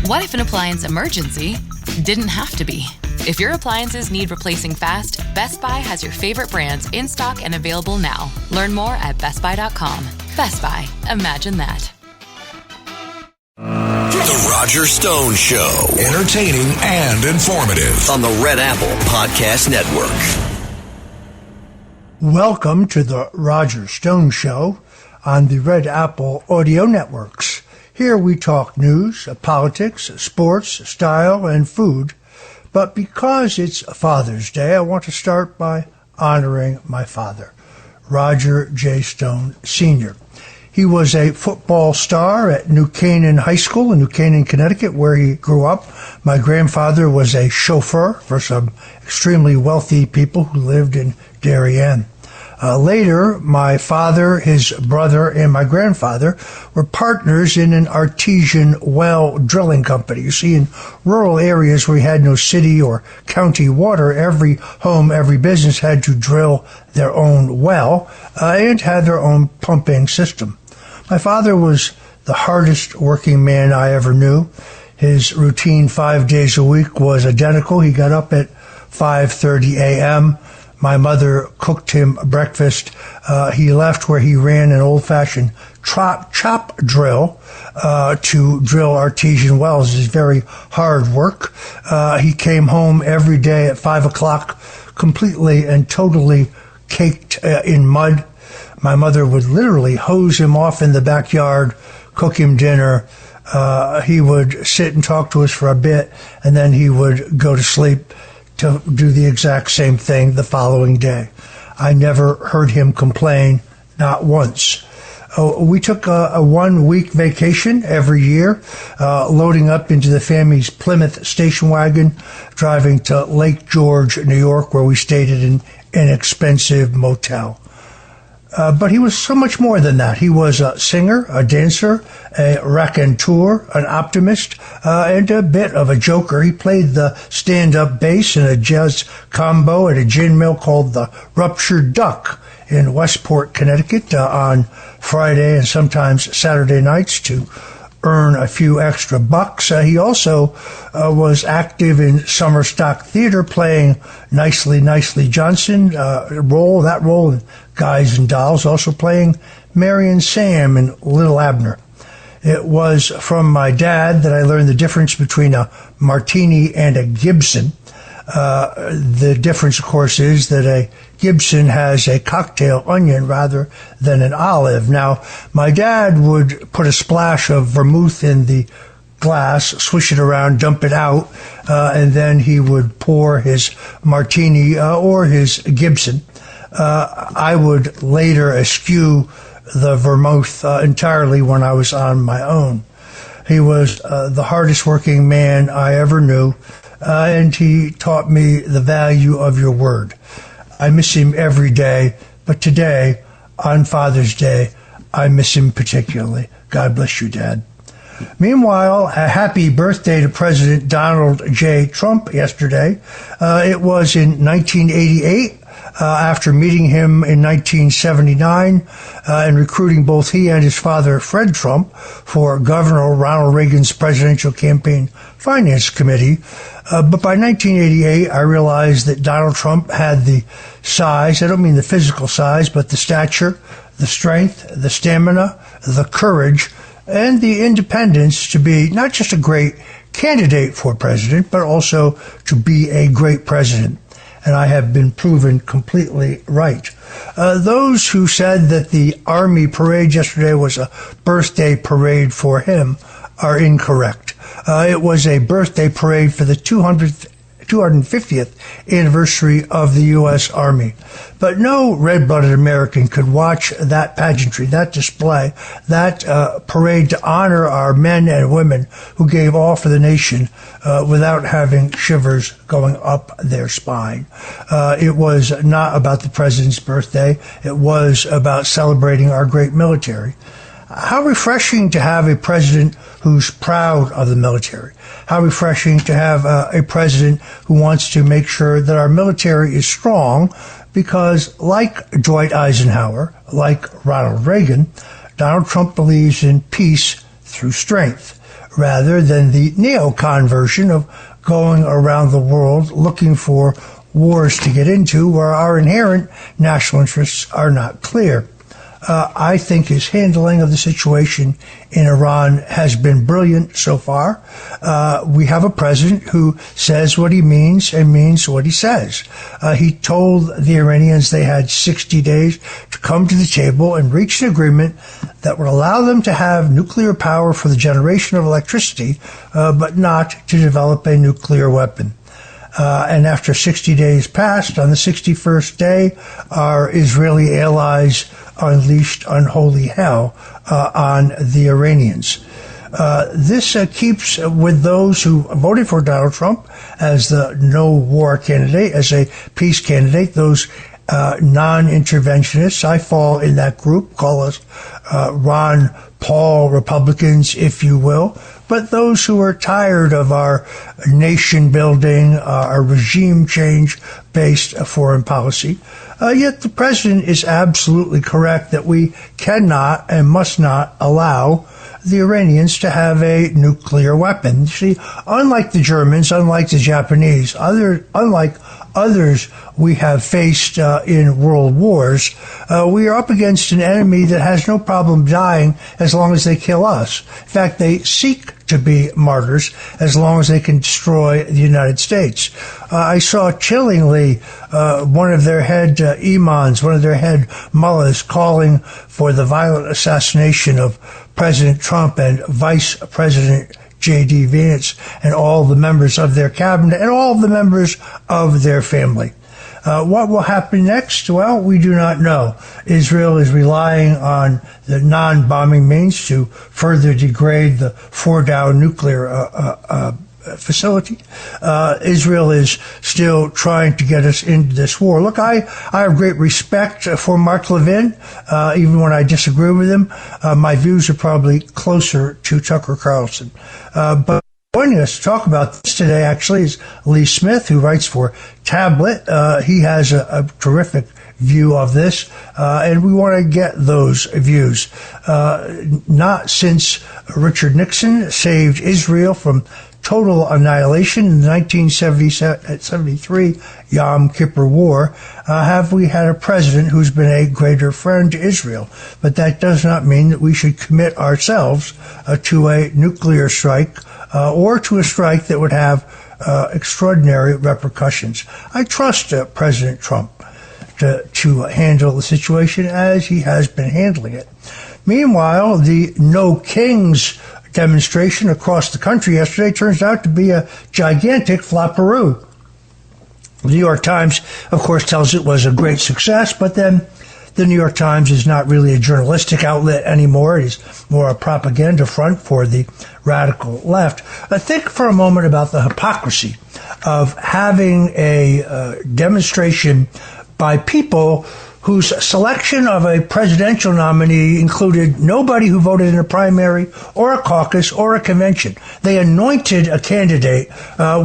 What if an appliance emergency didn't have to be? If your appliances need replacing fast, Best Buy has your favorite brands in stock and available now. Learn more at bestbuy.com. Best Buy. Imagine that. The Roger Stone Show. Entertaining and informative on the Red Apple Podcast Network. Welcome to the Roger Stone Show on the Red Apple Audio Networks. Here we talk news, politics, sports, style, and food. But because it's Father's Day, I want to start by honoring my father, Roger J. Stone Sr. He was a football star at New Canaan High School in New Canaan, Connecticut, where he grew up. My grandfather was a chauffeur for some extremely wealthy people who lived in Darien. Later, my father, his brother, and my grandfather were partners in an artesian well drilling company. You see, in rural areas where we had no city or county water, every home, every business had to drill their own well and had their own pumping system. My father was the hardest working man I ever knew. His routine 5 days a week was identical. He got up at 5:30 a.m., My mother cooked him breakfast. He left where he ran an old-fashioned chop drill to drill artesian wells. It's very hard work. He came home every day at 5 o'clock completely and totally caked in mud. My mother would literally hose him off in the backyard, cook him dinner. He would sit and talk to us for a bit, and then he would go to sleep to do the exact same thing the following day. I never heard him complain, not once. We took a 1 week vacation every year, loading up into the family's Plymouth station wagon, driving to Lake George, New York, where we stayed at an inexpensive motel. But he was so much more than that. He was a singer, a dancer, a raconteur, an optimist, and a bit of a joker. He played the stand-up bass in a jazz combo at a gin mill called the Ruptured Duck in Westport, Connecticut, on Friday and sometimes Saturday nights to earn a few extra bucks. He also was active in summer stock theater, playing Nicely Johnson role in Guys and Dolls, also playing Mary and Sam in Little Abner. It was from my dad that I learned the difference between a martini and a Gibson. The difference, of course, is that a Gibson has a cocktail onion rather than an olive. Now, my dad would put a splash of vermouth in the glass, swish it around, dump it out, and then he would pour his martini or his Gibson. I would later eschew the vermouth entirely when I was on my own. He was the hardest working man I ever knew. And he taught me the value of your word. I miss him every day, but today, on Father's Day, I miss him particularly. God bless you, Dad. Meanwhile, a happy birthday to President Donald J. Trump yesterday. It was in 1988. After meeting him in 1979 and recruiting both he and his father, Fred Trump, for Governor Ronald Reagan's presidential campaign finance committee. But by 1988, I realized that Donald Trump had the size, I don't mean the physical size, but the stature, the strength, the stamina, the courage, and the independence to be not just a great candidate for president, but also to be a great president. And I have been proven completely right. Those who said that the Army parade yesterday was a birthday parade for him are incorrect. It was a birthday parade for the 250th anniversary of the U.S. Army. But no red-blooded American could watch that pageantry, that display, that parade to honor our men and women who gave all for the nation without having shivers going up their spine. It was not about the president's birthday. It was about celebrating our great military. How refreshing to have a president who's proud of the military. How refreshing to have a president who wants to make sure that our military is strong, because like Dwight Eisenhower, like Ronald Reagan, Donald Trump believes in peace through strength. rather than the neocon version of going around the world looking for wars to get into where our inherent national interests are not clear. I think his handling of the situation in Iran has been brilliant so far. We have a president who says what he means and means what he says. He told the Iranians they had 60 days to come to the table and reach an agreement that would allow them to have nuclear power for the generation of electricity, but not to develop a nuclear weapon. And after 60 days passed, on the 61st day, our Israeli allies unleashed unholy hell on the Iranians. This keeps with those who voted for Donald Trump as the no-war candidate, as a peace candidate, those non-interventionists. I fall in that group. Call us Ron Paul Republicans, if you will. But those who are tired of our nation building, our regime change-based foreign policy. Yet the president is absolutely correct that we cannot and must not allow the Iranians to have a nuclear weapon. See, unlike the Germans, unlike the Japanese, unlike others we have faced in world wars, we are up against an enemy that has no problem dying as long as they kill us. In fact, they seek to be martyrs as long as they can destroy the United States. I saw chillingly one of their head imams, one of their head mullahs, calling for the violent assassination of President Trump and Vice President J.D. Vance and all the members of their cabinet and all the members of their family. What will happen next? Well, we do not know. Israel is relying on the non-bombing means to further degrade the Fordow nuclear facility. Israel is still trying to get us into this war. Look, I have great respect for Mark Levin, even when I disagree with him. My views are probably closer to Tucker Carlson. But joining us to talk about this today, actually, is Lee Smith, who writes for Tablet. He has a terrific view of this, and we want to get those views. Not since Richard Nixon saved Israel from total annihilation in the 1973 Yom Kippur War have we had a president who's been a greater friend to Israel. But that does not mean that we should commit ourselves to a nuclear strike or to a strike that would have extraordinary repercussions. I trust President Trump to handle the situation as he has been handling it. Meanwhile, the No Kings demonstration across the country yesterday turns out to be a gigantic flopperoo. The New York Times, of course, tells it was a great success, but then the New York Times is not really a journalistic outlet anymore. It is more a propaganda front for the radical left. Think for a moment about the hypocrisy of having a demonstration by people whose selection of a presidential nominee included nobody who voted in a primary or a caucus or a convention. They anointed a candidate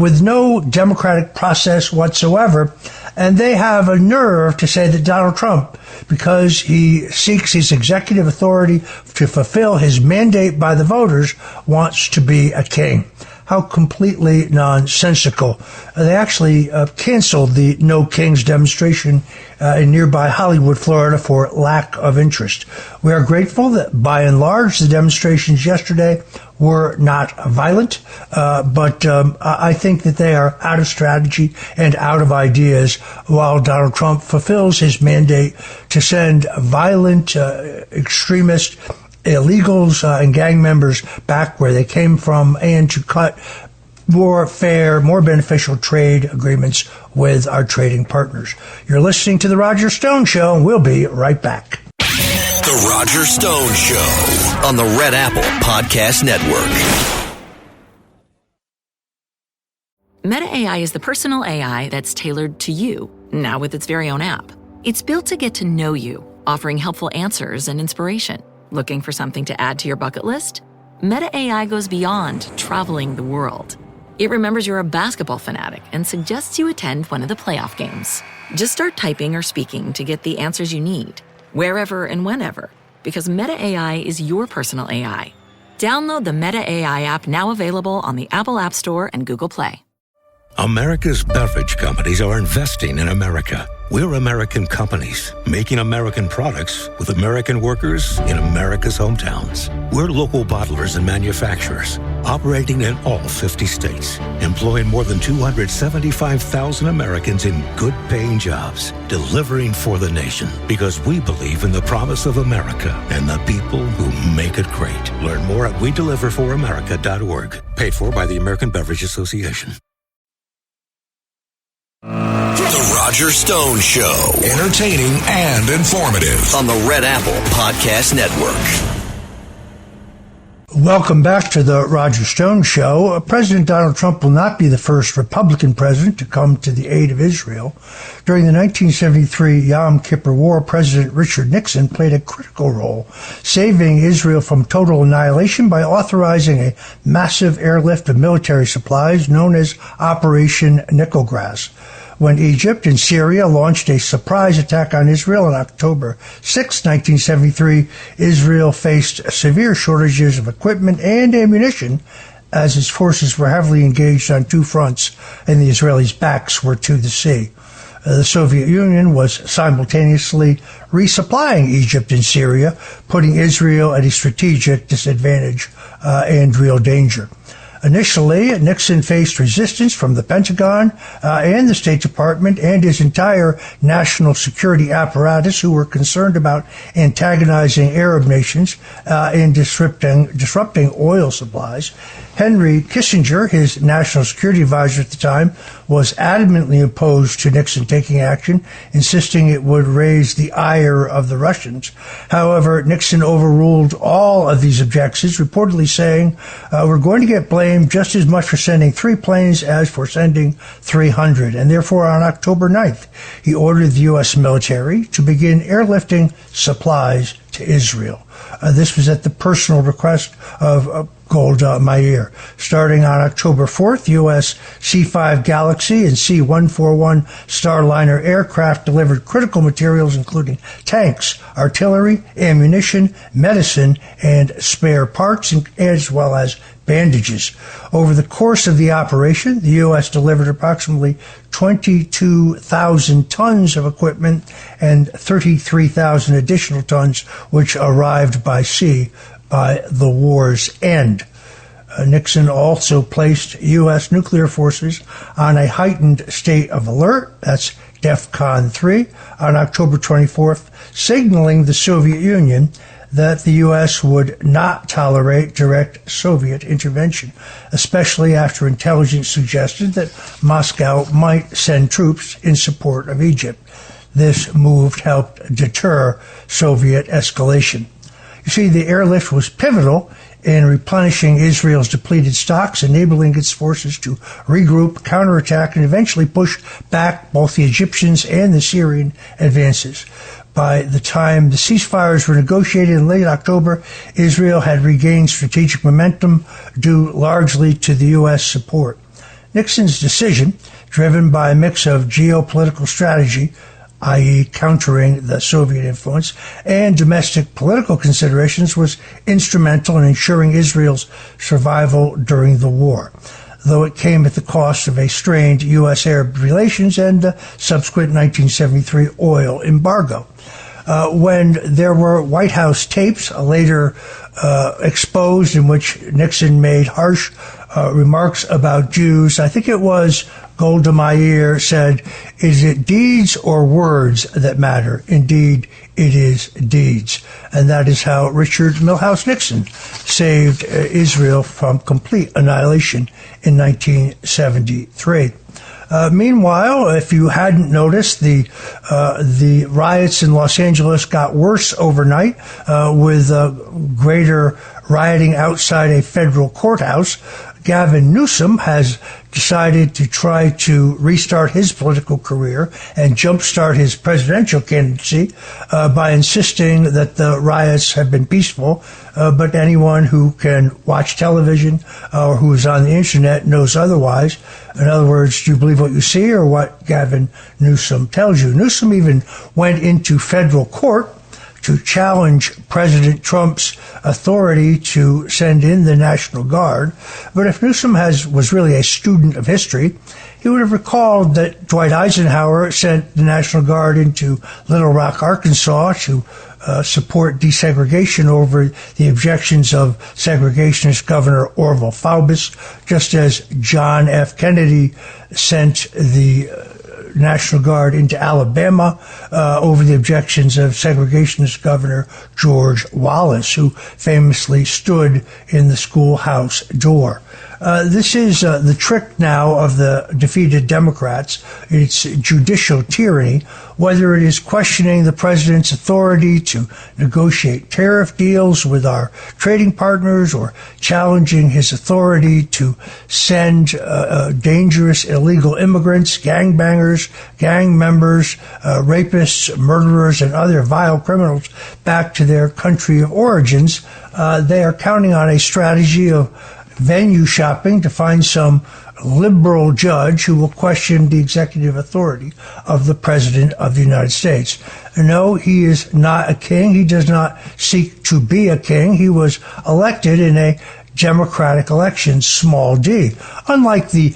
with no democratic process whatsoever, and they have a nerve to say that Donald Trump, because he seeks his executive authority to fulfill his mandate by the voters, wants to be a king. How completely nonsensical. They actually canceled the No Kings demonstration in nearby Hollywood, Florida, for lack of interest. We are grateful that, by and large, the demonstrations yesterday were not violent, but I think that they are out of strategy and out of ideas while Donald Trump fulfills his mandate to send violent extremists, illegals and gang members back where they came from, and to cut more fair, more beneficial trade agreements with our trading partners. You're listening to The Roger Stone Show, and we'll be right back. The Roger Stone Show on the Red Apple Podcast Network. Meta AI is the personal AI that's tailored to you, now with its very own app. It's built to get to know you, offering helpful answers and inspiration. Looking for something to add to your bucket list? Meta AI goes beyond traveling the world. It remembers you're a basketball fanatic and suggests you attend one of the playoff games. Just start typing or speaking to get the answers you need, wherever and whenever, because Meta AI is your personal AI. Download the Meta AI app, now available on the Apple App Store and Google Play. America's beverage companies are investing in America. We're American companies, making American products with American workers in America's hometowns. We're local bottlers and manufacturers, operating in all 50 states, employing more than 275,000 Americans in good-paying jobs, delivering for the nation, because we believe in the promise of America and the people who make it great. Learn more at WeDeliverForAmerica.org. Paid for by the American Beverage Association. The Roger Stone Show. Entertaining and informative on the Red Apple Podcast Network. Welcome back to the Roger Stone Show. President Donald Trump will not be the first Republican president to come to the aid of Israel. During the 1973 Yom Kippur War, President Richard Nixon played a critical role, saving Israel from total annihilation by authorizing a massive airlift of military supplies known as Operation Nickel Grass. When Egypt and Syria launched a surprise attack on Israel on October 6, 1973, Israel faced severe shortages of equipment and ammunition as its forces were heavily engaged on two fronts and the Israelis' backs were to the sea. The Soviet Union was simultaneously resupplying Egypt and Syria, putting Israel at a strategic disadvantage and real danger. Initially, Nixon faced resistance from the Pentagon and the State Department and his entire national security apparatus, who were concerned about antagonizing Arab nations and disrupting oil supplies. Henry Kissinger, his national security advisor at the time, was adamantly opposed to Nixon taking action, insisting it would raise the ire of the Russians. However, Nixon overruled all of these objections, reportedly saying, we're going to get blamed just as much for sending 3 planes as for sending 300. And therefore, on October 9th, he ordered the U.S. military to begin airlifting supplies to Israel. This was at the personal request of Golda Meir. Starting on October 4th, U.S. C-5 Galaxy and C-141 Starliner aircraft delivered critical materials including tanks, artillery, ammunition, medicine, and spare parts, as well as bandages. Over the course of the operation, the U.S. delivered approximately 22,000 tons of equipment and 33,000 additional tons, which arrived by sea by the war's end. Nixon also placed U.S. nuclear forces on a heightened state of alert, that's DEFCON 3, on October 24th, signaling the Soviet Union that the U.S. would not tolerate direct Soviet intervention, especially after intelligence suggested that Moscow might send troops in support of Egypt. This move helped deter Soviet escalation. You see, the airlift was pivotal in replenishing Israel's depleted stocks, enabling its forces to regroup, counterattack, and eventually push back both the Egyptians and the Syrian advances. By the time the ceasefires were negotiated in late October, Israel had regained strategic momentum due largely to the U.S. support. Nixon's decision, driven by a mix of geopolitical strategy, i.e. countering the Soviet influence, and domestic political considerations, was instrumental in ensuring Israel's survival during the war, though it came at the cost of a strained U.S.-Arab relations and the subsequent 1973 oil embargo. When there were White House tapes later exposed in which Nixon made harsh remarks about Jews, I think it was Golda Meir said, "Is it deeds or words that matter? Indeed, it is deeds." And that is how Richard Milhous Nixon saved Israel from complete annihilation in 1973. Meanwhile, if you hadn't noticed, the riots in Los Angeles got worse overnight with greater rioting outside a federal courthouse. Gavin Newsom has decided to try to restart his political career and jumpstart his presidential candidacy by insisting that the riots have been peaceful, but anyone who can watch television or who is on the internet knows otherwise. In other words, do you believe what you see or what Gavin Newsom tells you? Newsom even went into federal court to challenge President Trump's authority to send in the National Guard. But if Newsom was really a student of history, he would have recalled that Dwight Eisenhower sent the National Guard into Little Rock, Arkansas to support desegregation over the objections of segregationist Governor Orville Faubus, just as John F. Kennedy sent the National Guard into Alabama over the objections of segregationist Governor George Wallace, who famously stood in the schoolhouse door. This is the trick now of the defeated Democrats. It's judicial tyranny, whether it is questioning the president's authority to negotiate tariff deals with our trading partners or challenging his authority to send dangerous illegal immigrants, gangbangers, gang members, rapists, murderers, and other vile criminals back to their country of origins. They are counting on a strategy of venue shopping to find some liberal judge who will question the executive authority of the President of the United States. No, he is not a king. He does not seek to be a king. He was elected in a Democratic election, small d, unlike the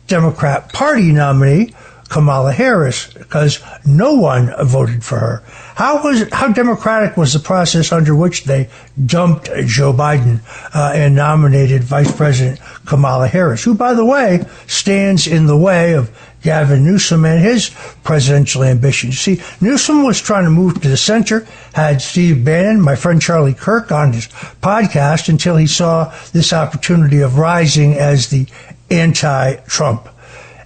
Democrat Party nominee, Kamala Harris, because no one voted for her. How democratic was the process under which they dumped Joe Biden and nominated Vice President Kamala Harris, who, by the way, stands in the way of Gavin Newsom and his presidential ambitions? See, Newsom was trying to move to the center, had Steve Bannon, my friend Charlie Kirk, on his podcast until he saw this opportunity of rising as the anti-Trump.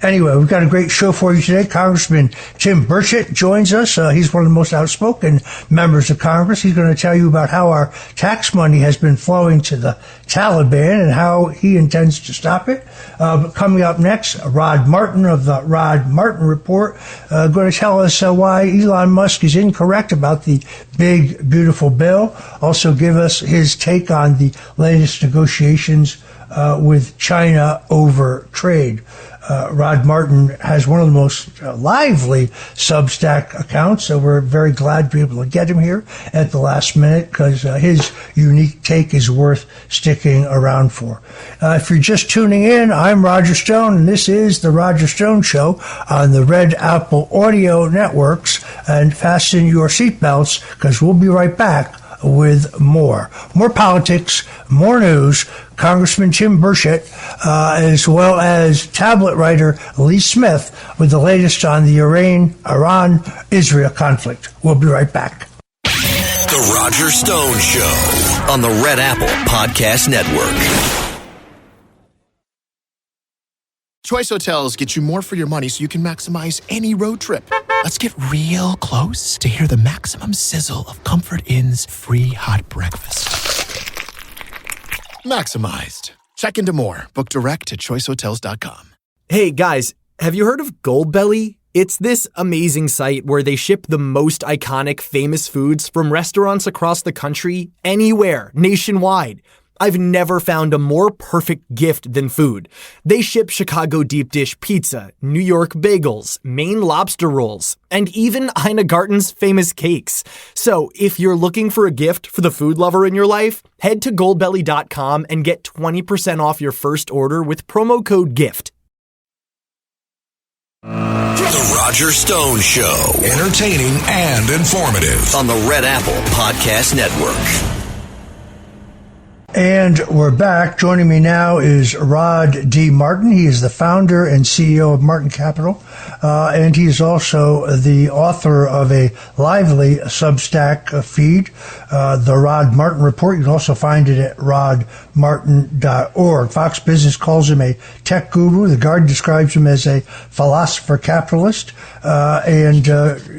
Anyway, we've got a great show for you today. Congressman Tim Burchett joins us. He's one of the most outspoken members of Congress. He's going to tell you about how our tax money has been flowing to the Taliban and how he intends to stop it. Coming up next, Rod Martin of the Rod Martin Report going to tell us why Elon Musk is incorrect about the big, beautiful bill. Also give us his take on the latest negotiations with China over trade. Rod Martin has one of the most lively Substack accounts, so we're very glad to be able to get him here at the last minute because his unique take is worth sticking around for. If you're just tuning in, I'm Roger Stone, and this is The Roger Stone Show on the Red Apple Audio Networks. And fasten your seatbelts because we'll be right back with more politics, more news, Congressman Tim Burchett, as well as tablet writer Lee Smith with the latest on the Iran-Israel conflict. We'll be right back. The Roger Stone Show on the Red Apple Podcast Network. Choice Hotels get you more for your money so you can maximize any road trip. Let's get real close to hear the maximum sizzle of Comfort Inn's free hot breakfast. Maximized. Check into more. Book direct at choicehotels.com. Hey guys, have you heard of Goldbelly? It's this amazing site where they ship the most iconic famous foods from restaurants across the country, anywhere, nationwide. I've never found a more perfect gift than food. They ship Chicago deep dish pizza, New York bagels, Maine lobster rolls, and even Ina Garten's famous cakes. So if you're looking for a gift for the food lover in your life, head to goldbelly.com and get 20% off your first order with promo code GIFT. The Roger Stone Show. Entertaining and informative on the Red Apple Podcast Network. And we're back. Joining me now is Rod D. Martin. He is the founder and CEO of Martin Capital, and he is also the author of a lively Substack feed, the Rod Martin Report. You can also find it at rodmartin.org. Fox Business calls him a tech guru. The Guardian describes him as a philosopher capitalist, and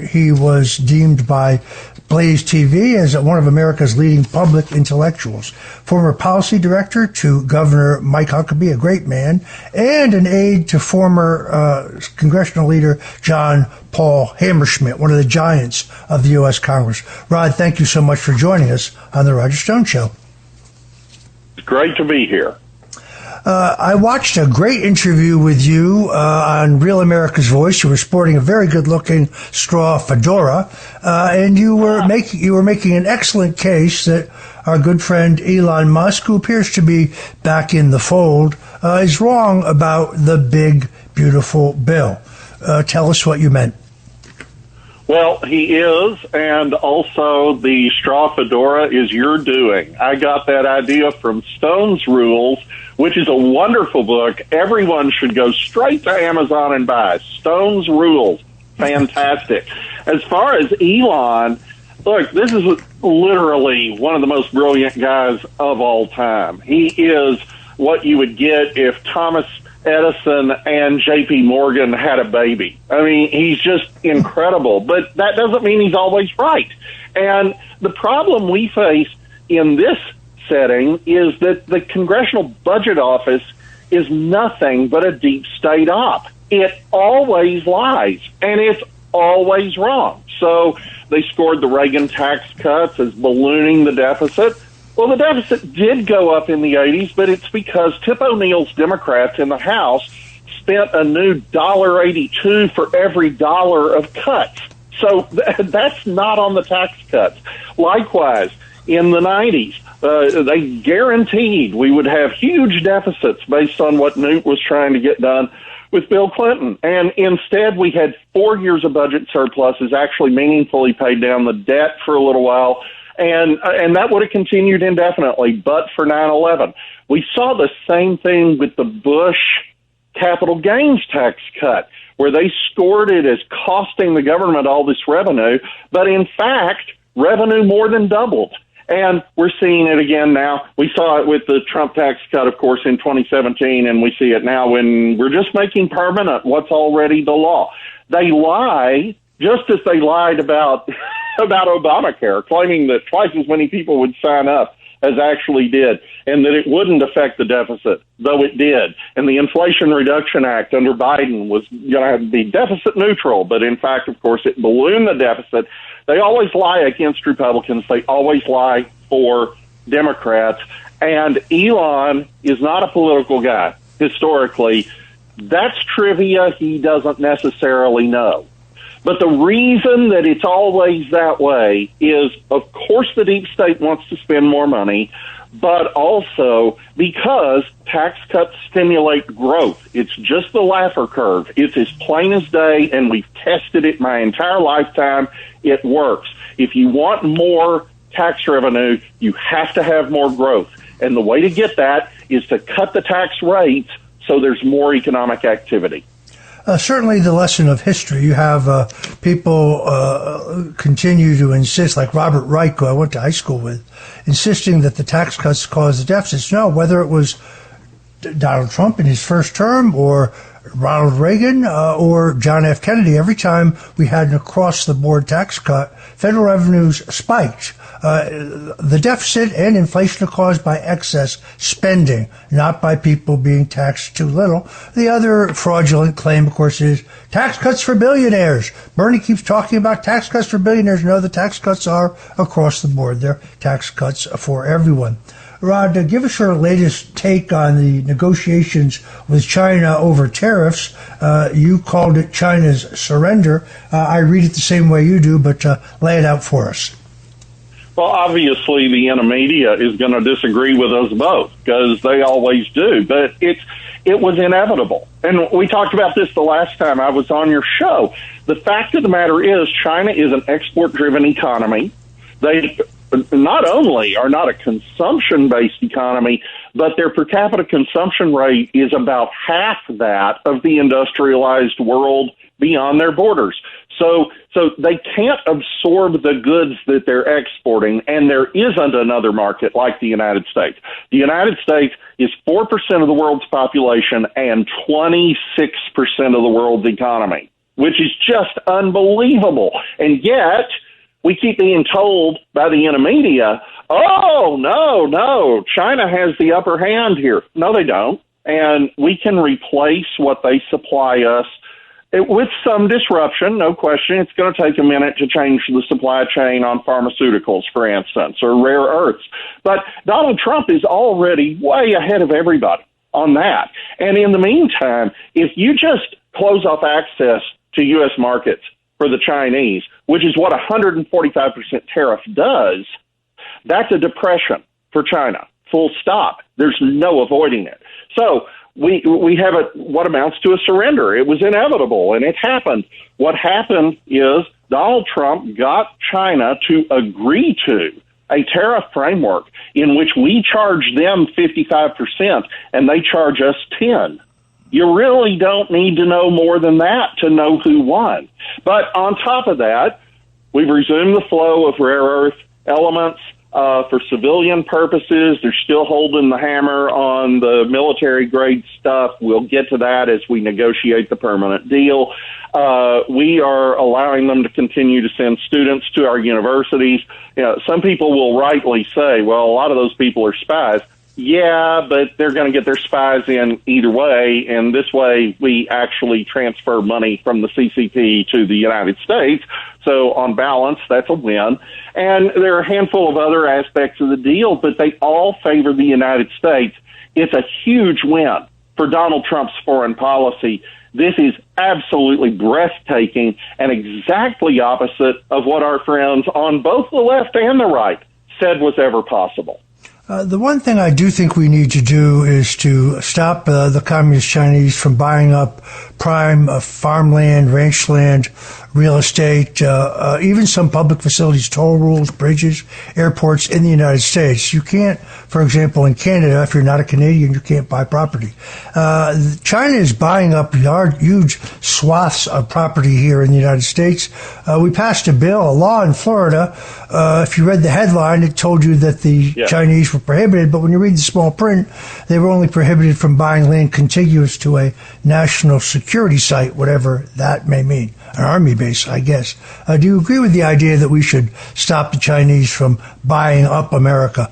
he was deemed by Blaze TV as one of America's leading public intellectuals. Former policy director to Governor Mike Huckabee, a great man, and an aide to former congressional leader John Paul Hammerschmidt, one of the giants of the U.S. Congress. Rod, thank you so much for joining us on the Roger Stone Show. It's great to be here. I watched a great interview with you on Real America's Voice. You were sporting a very good-looking straw fedora, and you were making an excellent case that our good friend Elon Musk, who appears to be back in the fold, is wrong about the big, beautiful bill. Tell us what you meant. Well, he is, and also the straw fedora is your doing. I got that idea from Stone's Rules, which is a wonderful book. Everyone should go straight to Amazon and buy Stone's Rules. Fantastic. As far as Elon, look, this is literally one of the most brilliant guys of all time. He is what you would get if Thomas Edison and J.P. Morgan had a baby. I mean, he's just incredible. But that doesn't mean he's always right. And the problem we face in this setting is that the Congressional Budget Office is nothing but a deep state op. It always lies, and it's always wrong. So they scored the Reagan tax cuts as ballooning the deficit. Well, the deficit did go up in the 80s, but it's because Tip O'Neill's Democrats in the House spent a new $1.82 for every dollar of cuts. So that's not on the tax cuts. Likewise, in the 90s, they guaranteed we would have huge deficits based on what Newt was trying to get done with Bill Clinton. And instead, we had 4 years of budget surpluses, actually meaningfully paid down the debt for a little while, and that would have continued indefinitely, but for 9/11. We saw the same thing with the Bush capital gains tax cut, where they scored it as costing the government all this revenue, but in fact, revenue more than doubled. And we're seeing it again now. We saw it with the Trump tax cut, of course, in 2017, and we see it now when we're just making permanent what's already the law. They lie, just as they lied about Obamacare, claiming that twice as many people would sign up as actually did, and that it wouldn't affect the deficit, though it did. And the Inflation Reduction Act under Biden was going to be deficit neutral, but in fact, of course, it ballooned the deficit. They always lie against Republicans. They always lie for Democrats. And Elon is not a political guy, historically. That's trivia he doesn't necessarily know. But the reason that it's always that way is, of course, the deep state wants to spend more money, but also because tax cuts stimulate growth. It's just the Laffer curve. It's as plain as day, and we've tested it my entire lifetime. It works. If you want more tax revenue, you have to have more growth. And the way to get that is to cut the tax rates so there's more economic activity. Certainly the lesson of history. You have people continue to insist, like Robert Reich, who I went to high school with, insisting that the tax cuts caused the deficits. No, whether it was Donald Trump in his first term or Ronald Reagan or John F. Kennedy, every time we had an across-the-board tax cut, federal revenues spiked. The deficit and inflation are caused by excess spending, not by people being taxed too little. The other fraudulent claim, of course, is tax cuts for billionaires. Bernie keeps talking about tax cuts for billionaires. No, the tax cuts are across the board. They're tax cuts for everyone. Rod, give us your latest take on the negotiations with China over tariffs. You called it China's surrender. I read it the same way you do, but lay it out for us. Well, obviously, the media is going to disagree with us both, because they always do. But it was inevitable. And we talked about this the last time I was on your show. The fact of the matter is China is an export-driven economy. They not only are not a consumption-based economy, but their per capita consumption rate is about half that of the industrialized world beyond their borders. So they can't absorb the goods that they're exporting, and there isn't another market like the United States. The United States is 4% of the world's population and 26% of the world's economy, which is just unbelievable. And yet we keep being told by the media, oh, no, China has the upper hand here. No, they don't. And we can replace what they supply us with some disruption, no question. It's going to take a minute to change the supply chain on pharmaceuticals, for instance, or rare earths. But Donald Trump is already way ahead of everybody. on that. And in the meantime, if you just close off access to U.S. markets for the Chinese, which is what a 145% tariff does, that's a depression for China, full stop. There's no avoiding it. So we have what amounts to a surrender. It was inevitable, and it happened. What happened is Donald Trump got China to agree to a tariff framework in which we charge them 55% and they charge us 10%. You really don't need to know more than that to know who won. But on top of that, we've resumed the flow of rare earth elements for civilian purposes. They're still holding the hammer on the military-grade stuff. We'll get to that as we negotiate the permanent deal. We are allowing them to continue to send students to our universities. You know, some people will rightly say, well, a lot of those people are spies. Yeah, but they're going to get their spies in either way, and this way we actually transfer money from the CCP to the United States. So on balance, that's a win. And there are a handful of other aspects of the deal, but they all favor the United States. It's a huge win for Donald Trump's foreign policy. This is absolutely breathtaking and exactly opposite of what our friends on both the left and the right said was ever possible. The one thing I do think we need to do is to stop the Communist Chinese from buying up prime farmland, ranchland, real estate, even some public facilities, toll roads, bridges, airports in the United States. You can't, for example, in Canada, if you're not a Canadian, you can't buy property. China is buying up huge swaths of property here in the United States. We passed a law in Florida. If you read the headline, it told you that the Chinese were prohibited, but when you read the small print, they were only prohibited from buying land contiguous to a national security site, whatever that may mean, an army base, I guess. Do you agree with the idea that we should stop the Chinese from buying up America?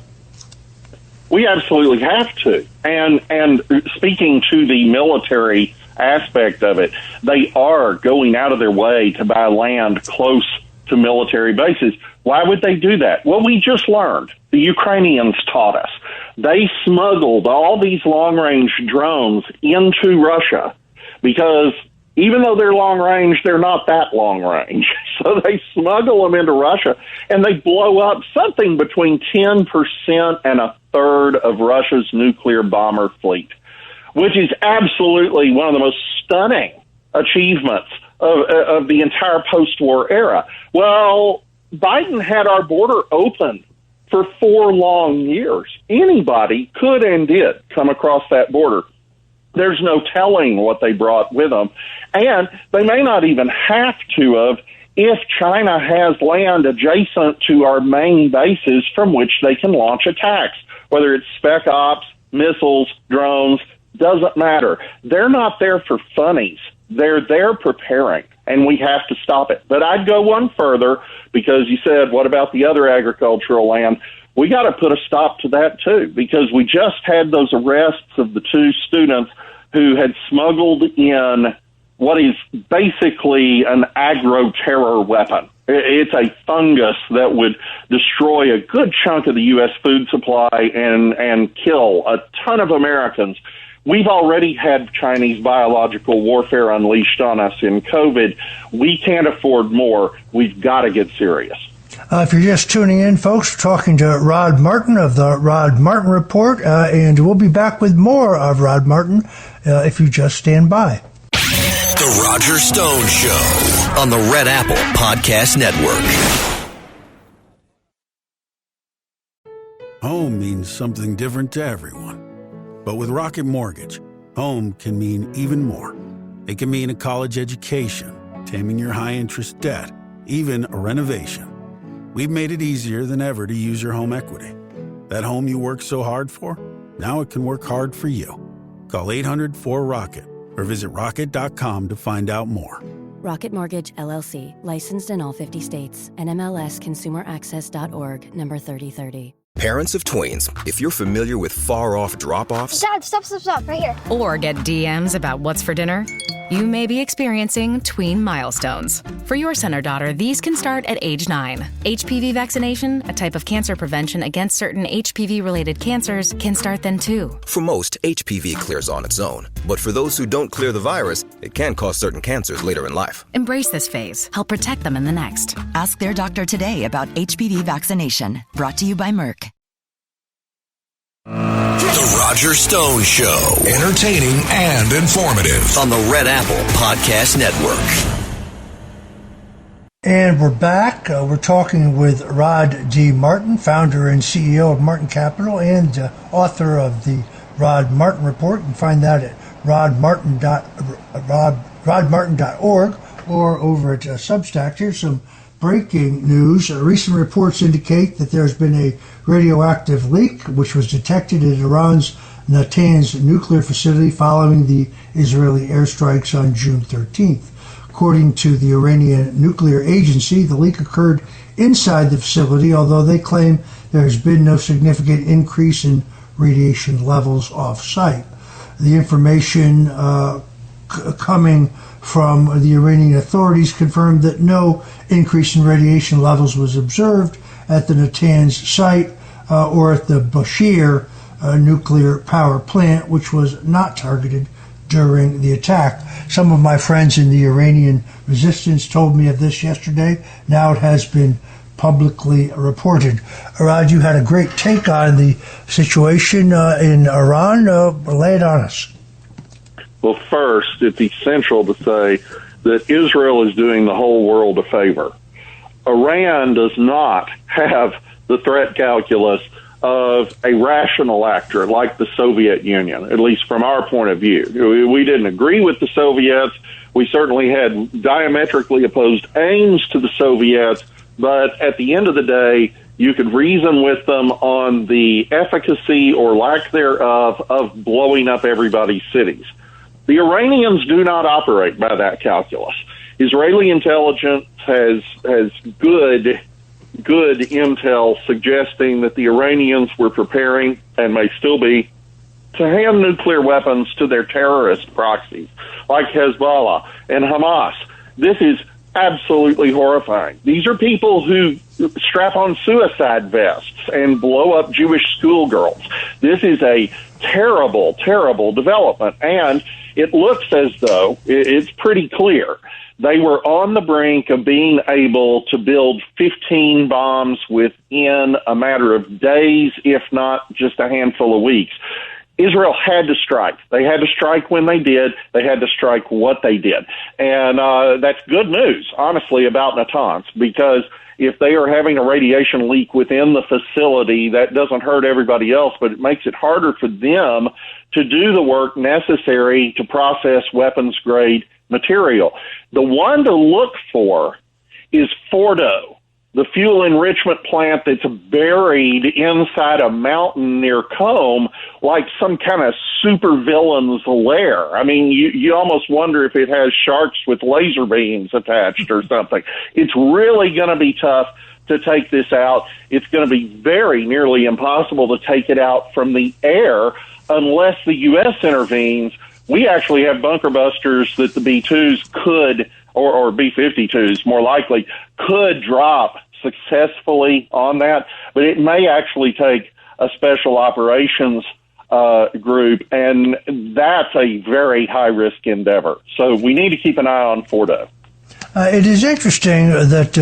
We absolutely have to. And speaking to the military aspect of it, they are going out of their way to buy land close to military bases. Why would they do that? Well, we just learned. The Ukrainians taught us. They smuggled all these long-range drones into Russia because even though they're long-range, they're not that long-range. So they smuggle them into Russia, and they blow up something between 10% and a third of Russia's nuclear bomber fleet, which is absolutely one of the most stunning achievements of the entire post-war era. Well, Biden had our border open for 4 long years. Anybody could and did come across that border. There's no telling what they brought with them. And they may not even have to have if China has land adjacent to our main bases from which they can launch attacks, whether it's spec ops, missiles, drones, doesn't matter. They're not there for funnies. They're there preparing, and we have to stop it. But I'd go one further because you said, what about the other agricultural land? We got to put a stop to that, too, because we just had those arrests of the 2 students who had smuggled in what is basically an agro-terror weapon. It's a fungus that would destroy a good chunk of the U.S. food supply and kill a ton of Americans. We've already had Chinese biological warfare unleashed on us in COVID. We can't afford more. We've got to get serious. If you're just tuning in, folks, we're talking to Rod Martin of the Rod Martin Report, and we'll be back with more of Rod Martin if you just stand by. The Roger Stone Show on the Red Apple Podcast Network. Home means something different to everyone. But with Rocket Mortgage, home can mean even more. It can mean a college education, taming your high-interest debt, even a renovation. We've made it easier than ever to use your home equity. That home you worked so hard for, now it can work hard for you. Call 800-4ROCKET or visit rocket.com to find out more. Rocket Mortgage, LLC. Licensed in all 50 states. NMLSConsumerAccess.org. Number 3030. Parents of tweens, if you're familiar with far-off drop-offs... Dad, stop, right here. Or get DMs about what's for dinner... You may be experiencing tween milestones. For your son or daughter, these can start at age 9. HPV vaccination, a type of cancer prevention against certain HPV-related cancers, can start then too. For most, HPV clears on its own. But for those who don't clear the virus, it can cause certain cancers later in life. Embrace this phase. Help protect them in the next. Ask their doctor today about HPV vaccination. Brought to you by Merck. The Roger Stone Show. Entertaining and informative on the Red Apple Podcast Network. And we're back. We're talking with Rod D. Martin, founder and CEO of Martin Capital and author of the Rod Martin Report. You can find that at rodmartin.org or over at Substack. Here's some breaking news. Recent reports indicate that there's been a radioactive leak which was detected at Iran's Natanz nuclear facility following the Israeli airstrikes on June 13th. According to the Iranian Nuclear Agency, the leak occurred inside the facility, although they claim there has been no significant increase in radiation levels off-site. The information coming from the Iranian authorities confirmed that no increase in radiation levels was observed at the Natanz site or at the Bushehr nuclear power plant, which was not targeted during the attack. Some of my friends in the Iranian resistance told me of this yesterday. Now it has been publicly reported. Rod, you had a great take on the situation in Iran. Lay it on us. Well, first, it's essential to say that Israel is doing the whole world a favor. Iran does not have the threat calculus of a rational actor like the Soviet Union, at least from our point of view. We didn't agree with the Soviets. We certainly had diametrically opposed aims to the Soviets, but at the end of the day, you could reason with them on the efficacy or lack thereof of blowing up everybody's cities. The Iranians do not operate by that calculus. Israeli intelligence has good intel suggesting that the Iranians were preparing, and may still be, to hand nuclear weapons to their terrorist proxies, like Hezbollah and Hamas. This is absolutely horrifying. These are people who strap on suicide vests and blow up Jewish schoolgirls. This is a terrible, terrible development, and it looks as though it's pretty clear they were on the brink of being able to build 15 bombs within a matter of days, if not just a handful of weeks. Israel had to strike. They had to strike when they did. They had to strike what they did. And that's good news, honestly, about Natanz, because if they are having a radiation leak within the facility, that doesn't hurt everybody else, but it makes it harder for them to do the work necessary to process weapons-grade material. The one to look for is Fordo, the fuel enrichment plant that's buried inside a mountain near Qom, like some kind of supervillain's lair. I mean, you almost wonder if it has sharks with laser beams attached or something. It's really going to be tough to take this out. It's going to be very nearly impossible to take it out from the air unless the U.S. intervenes. We actually have bunker busters that the B-2s could, or B-52s more likely, could drop successfully on that, but it may actually take a special operations group, and that's a very high-risk endeavor. So we need to keep an eye on Fordo. It is interesting that,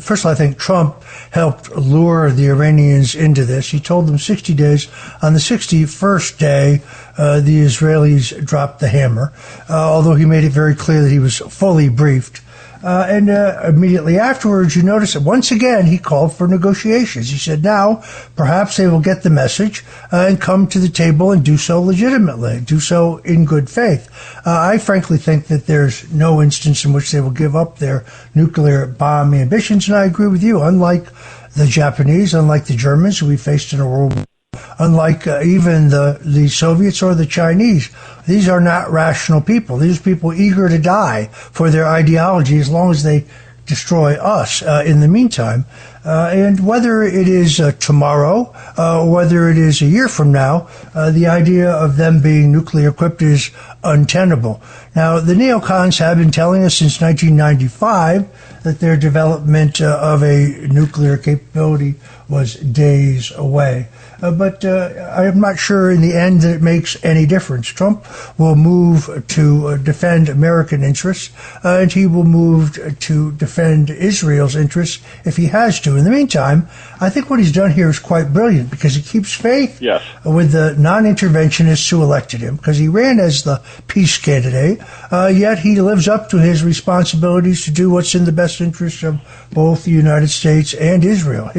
first of all, I think Trump helped lure the Iranians into this. He told them 60 days. On the 61st day, the Israelis dropped the hammer, although he made it very clear that he was fully briefed. And immediately afterwards, you notice that once again he called for negotiations. He said now perhaps they will get the message and come to the table and do so legitimately, do so in good faith. I frankly think that there's no instance in which they will give up their nuclear bomb ambitions, and I agree with you. Unlike the Japanese, unlike the Germans who we faced in a world war, unlike even the Soviets or the Chinese, these are not rational people. These are people eager to die for their ideology as long as they destroy us in the meantime. And whether it is tomorrow or whether it is a year from now, the idea of them being nuclear equipped is untenable. Now, the neocons have been telling us since 1995 that their development of a nuclear capability was days away. But I'm not sure in the end that it makes any difference. Trump will move to defend American interests, and he will move to defend Israel's interests if he has to. In the meantime, I think what he's done here is quite brilliant because he keeps faith with the non-interventionists who elected him, because he ran as the peace candidate, yet he lives up to his responsibilities to do what's in the best interest of both the United States and Israel.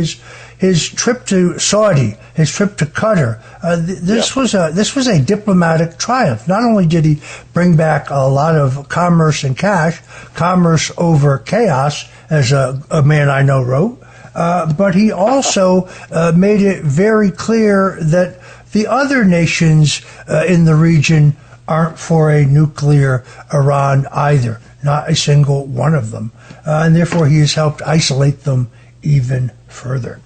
His trip to Saudi, his trip to Qatar, this was a diplomatic triumph. Not only did he bring back a lot of commerce and cash, commerce over chaos, as a man I know wrote, but he also made it very clear that the other nations in the region aren't for a nuclear Iran either, not a single one of them. And therefore he has helped isolate them even further.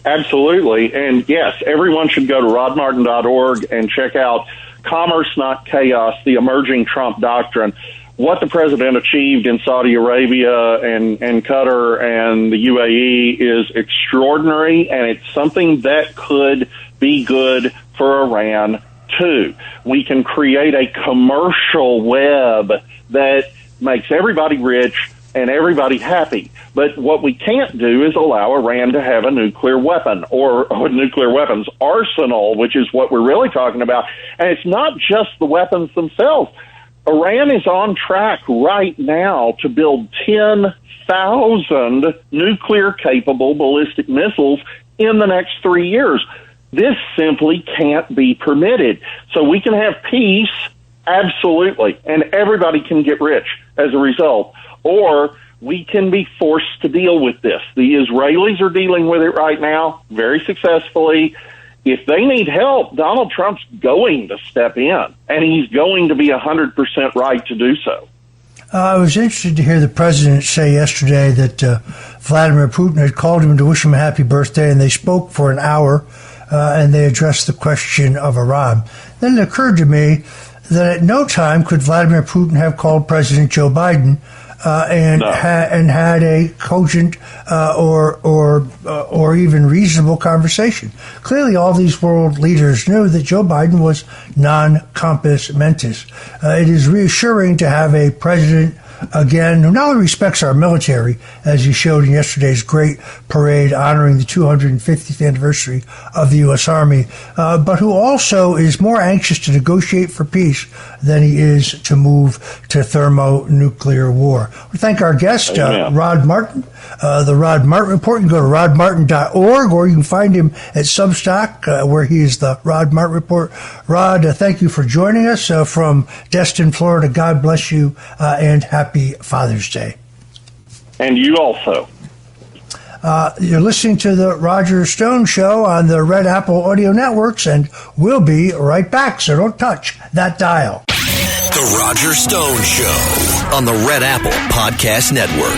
Absolutely. And yes, everyone should go to rodmartin.org and check out Commerce, Not Chaos, the Emerging Trump Doctrine. What the president achieved in Saudi Arabia and Qatar and the UAE is extraordinary, and it's something that could be good for Iran, too. We can create a commercial web that makes everybody rich and everybody happy. But what we can't do is allow Iran to have a nuclear weapon or a nuclear weapons arsenal, which is what we're really talking about. And it's not just the weapons themselves. Iran is on track right now to build 10,000 nuclear-capable ballistic missiles in the next 3 years. This simply can't be permitted. So we can have peace, absolutely, and everybody can get rich as a result. Or we can be forced to deal with this. The Israelis are dealing with it right now very successfully. If they need help, Donald Trump's going to step in, and he's going to be 100% right to do so. I was interested to hear the president say yesterday that Vladimir Putin had called him to wish him a happy birthday, and they spoke for an hour, and they addressed the question of Iran. Then it occurred to me that at no time could Vladimir Putin have called President Joe Biden and had a cogent or even reasonable conversation. Clearly, all these world leaders knew that Joe Biden was non compos mentis. It is reassuring to have a president, again, who not only respects our military, as he showed in yesterday's great parade honoring the 250th anniversary of the U.S. Army, but who also is more anxious to negotiate for peace than he is to move to thermonuclear war. We thank our guest, Rod Martin, the Rod Martin Report. You can go to rodmartin.org, or you can find him at Substack, where he is the Rod Martin Report. Rod, thank you for joining us from Destin, Florida. God bless you, and happy Father's Day. And you also. You're listening to the Roger Stone Show on the Red Apple Audio Networks, and we'll be right back, so don't touch that dial. The Roger Stone Show on the Red Apple Podcast Network.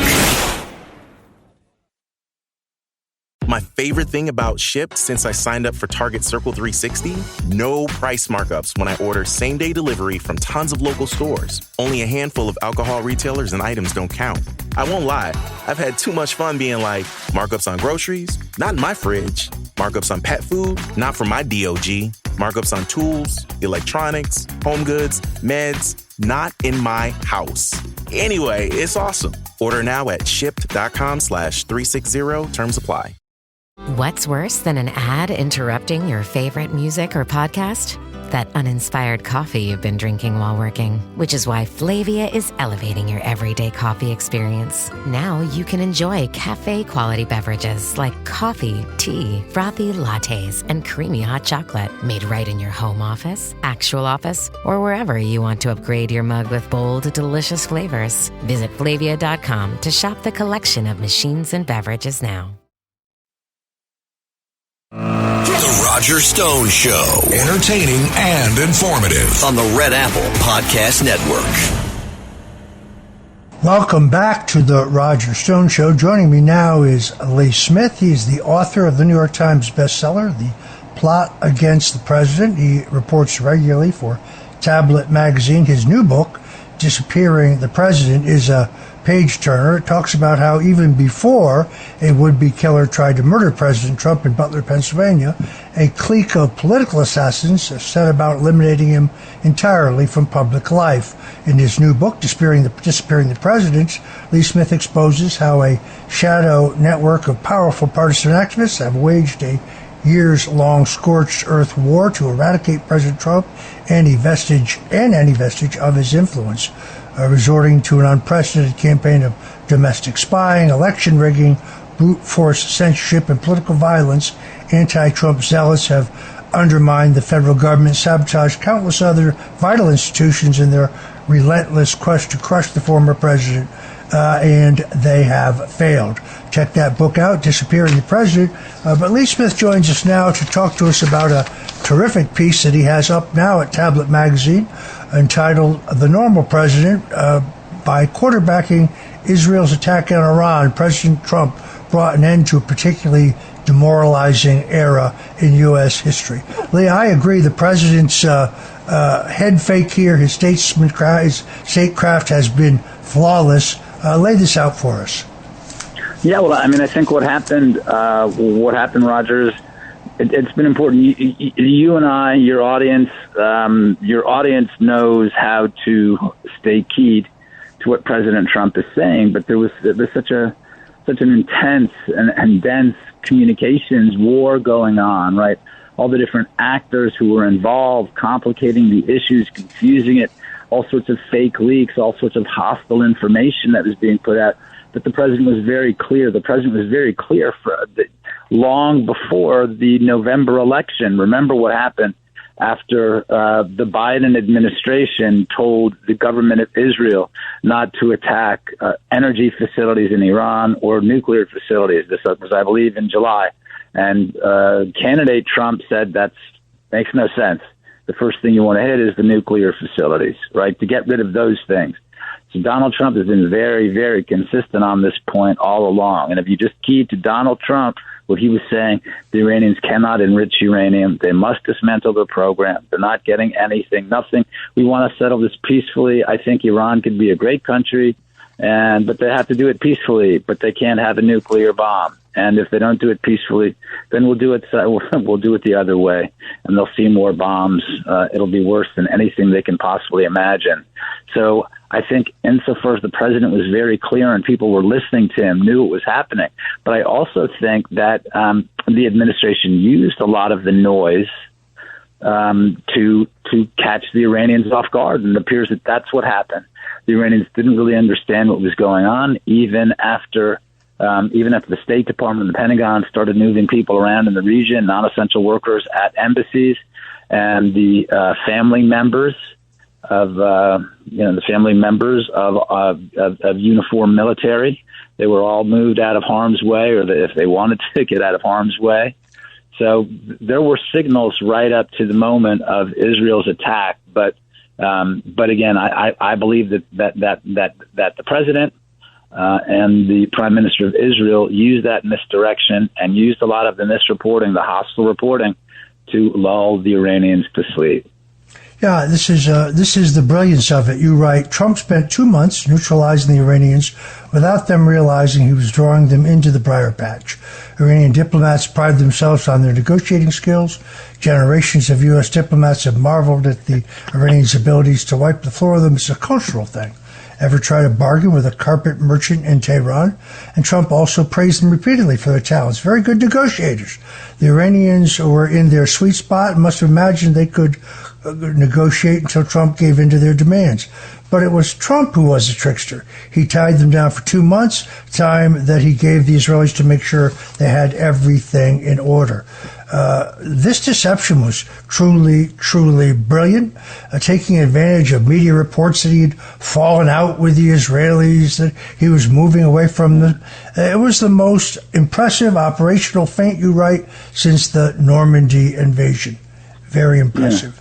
My favorite thing about Shipt since I signed up for Target Circle 360? No price markups when I order same-day delivery from tons of local stores. Only a handful of alcohol retailers and items don't count. I won't lie, I've had too much fun being like, markups on groceries? Not in my fridge. Markups on pet food? Not for my DOG. Markups on tools, electronics, home goods, meds? Not in my house. Anyway, it's awesome. Order now at shipt.com/360. Terms apply. What's worse than an ad interrupting your favorite music or podcast? That uninspired coffee you've been drinking while working, which is why Flavia is elevating your everyday coffee experience. Now you can enjoy cafe-quality beverages like coffee, tea, frothy lattes, and creamy hot chocolate made right in your home office, actual office, or wherever you want to upgrade your mug with bold, delicious flavors. Visit Flavia.com to shop the collection of machines and beverages now. The Roger Stone Show. Entertaining and informative on the Red Apple Podcast Network. Welcome back to the Roger Stone Show. Joining me now is Lee Smith. He's the author of the New York Times bestseller, The Plot Against the President. He reports regularly for Tablet Magazine. His new book, Disappearing the President, is a page-turner. It talks about how even before a would-be killer tried to murder President Trump in Butler, Pennsylvania, a clique of political assassins set about eliminating him entirely from public life. In his new book, Disappearing the President, Lee Smith exposes how a shadow network of powerful partisan activists have waged a years-long scorched earth war to eradicate President Trump and any vestige of his influence, resorting to an unprecedented campaign of domestic spying, election rigging, brute force censorship, and political violence. Anti-Trump zealots have undermined the federal government, sabotaged countless other vital institutions in their relentless quest to crush the former president, and they have failed. Check that book out, Disappearing the President. But Lee Smith joins us now to talk to us about a terrific piece that he has up now at Tablet Magazine entitled The Normal President. By quarterbacking Israel's attack on Iran, President Trump brought an end to a particularly demoralizing era in U.S. history. Lee, I agree. The president's head fake here, his statecraft has been flawless. Lay this out for us. Yeah, well, I mean, I think what happened, Rogers, it's been important. You and I, your audience knows how to stay keyed to what President Trump is saying, but there's such an intense and dense communications war going on, right? All the different actors who were involved, complicating the issues, confusing it, all sorts of fake leaks, all sorts of hostile information that was being put out. But the president was very clear. The president was very clear long before the November election. Remember what happened after the Biden administration told the government of Israel not to attack energy facilities in Iran or nuclear facilities. This was, I believe, in July. And candidate Trump said that makes no sense. The first thing you want to hit is the nuclear facilities, right, to get rid of those things. So Donald Trump has been very, very consistent on this point all along. And if you just key to Donald Trump, what he was saying, the Iranians cannot enrich uranium. They must dismantle their program. They're not getting anything, nothing. We want to settle this peacefully. I think Iran could be a great country, but they have to do it peacefully. But they can't have a nuclear bomb. And if they don't do it peacefully, then we'll do it the other way, and they'll see more bombs. It'll be worse than anything they can possibly imagine. So I think insofar as the president was very clear and people were listening to him, knew what was happening. But I also think that the administration used a lot of the noise to catch the Iranians off guard, and it appears that that's what happened. The Iranians didn't really understand what was going on, even after the State Department and the Pentagon started moving people around in the region, non-essential workers at embassies, and the family members of uniformed military. They were all moved out of harm's way, or if they wanted to get out of harm's way. So there were signals right up to the moment of Israel's attack. But again, I believe that the president and the Prime Minister of Israel used that misdirection and used a lot of the misreporting, the hostile reporting, to lull the Iranians to sleep. Yeah, this is the brilliance of it. You write, Trump spent 2 months neutralizing the Iranians without them realizing he was drawing them into the briar patch. Iranian diplomats pride themselves on their negotiating skills. Generations of U.S. diplomats have marveled at the Iranians' abilities to wipe the floor with them. It's a cultural thing. Ever try to bargain with a carpet merchant in Tehran? And Trump also praised them repeatedly for their talents. Very good negotiators. The Iranians were in their sweet spot and must have imagined they could negotiate until Trump gave in to their demands. But it was Trump who was the trickster. He tied them down for 2 months, time that he gave the Israelis to make sure they had everything in order. This deception was truly, truly brilliant, taking advantage of media reports that he had fallen out with the Israelis, that he was moving away from them. It was the most impressive operational feint, you write, since the Normandy invasion. Very impressive. Yeah.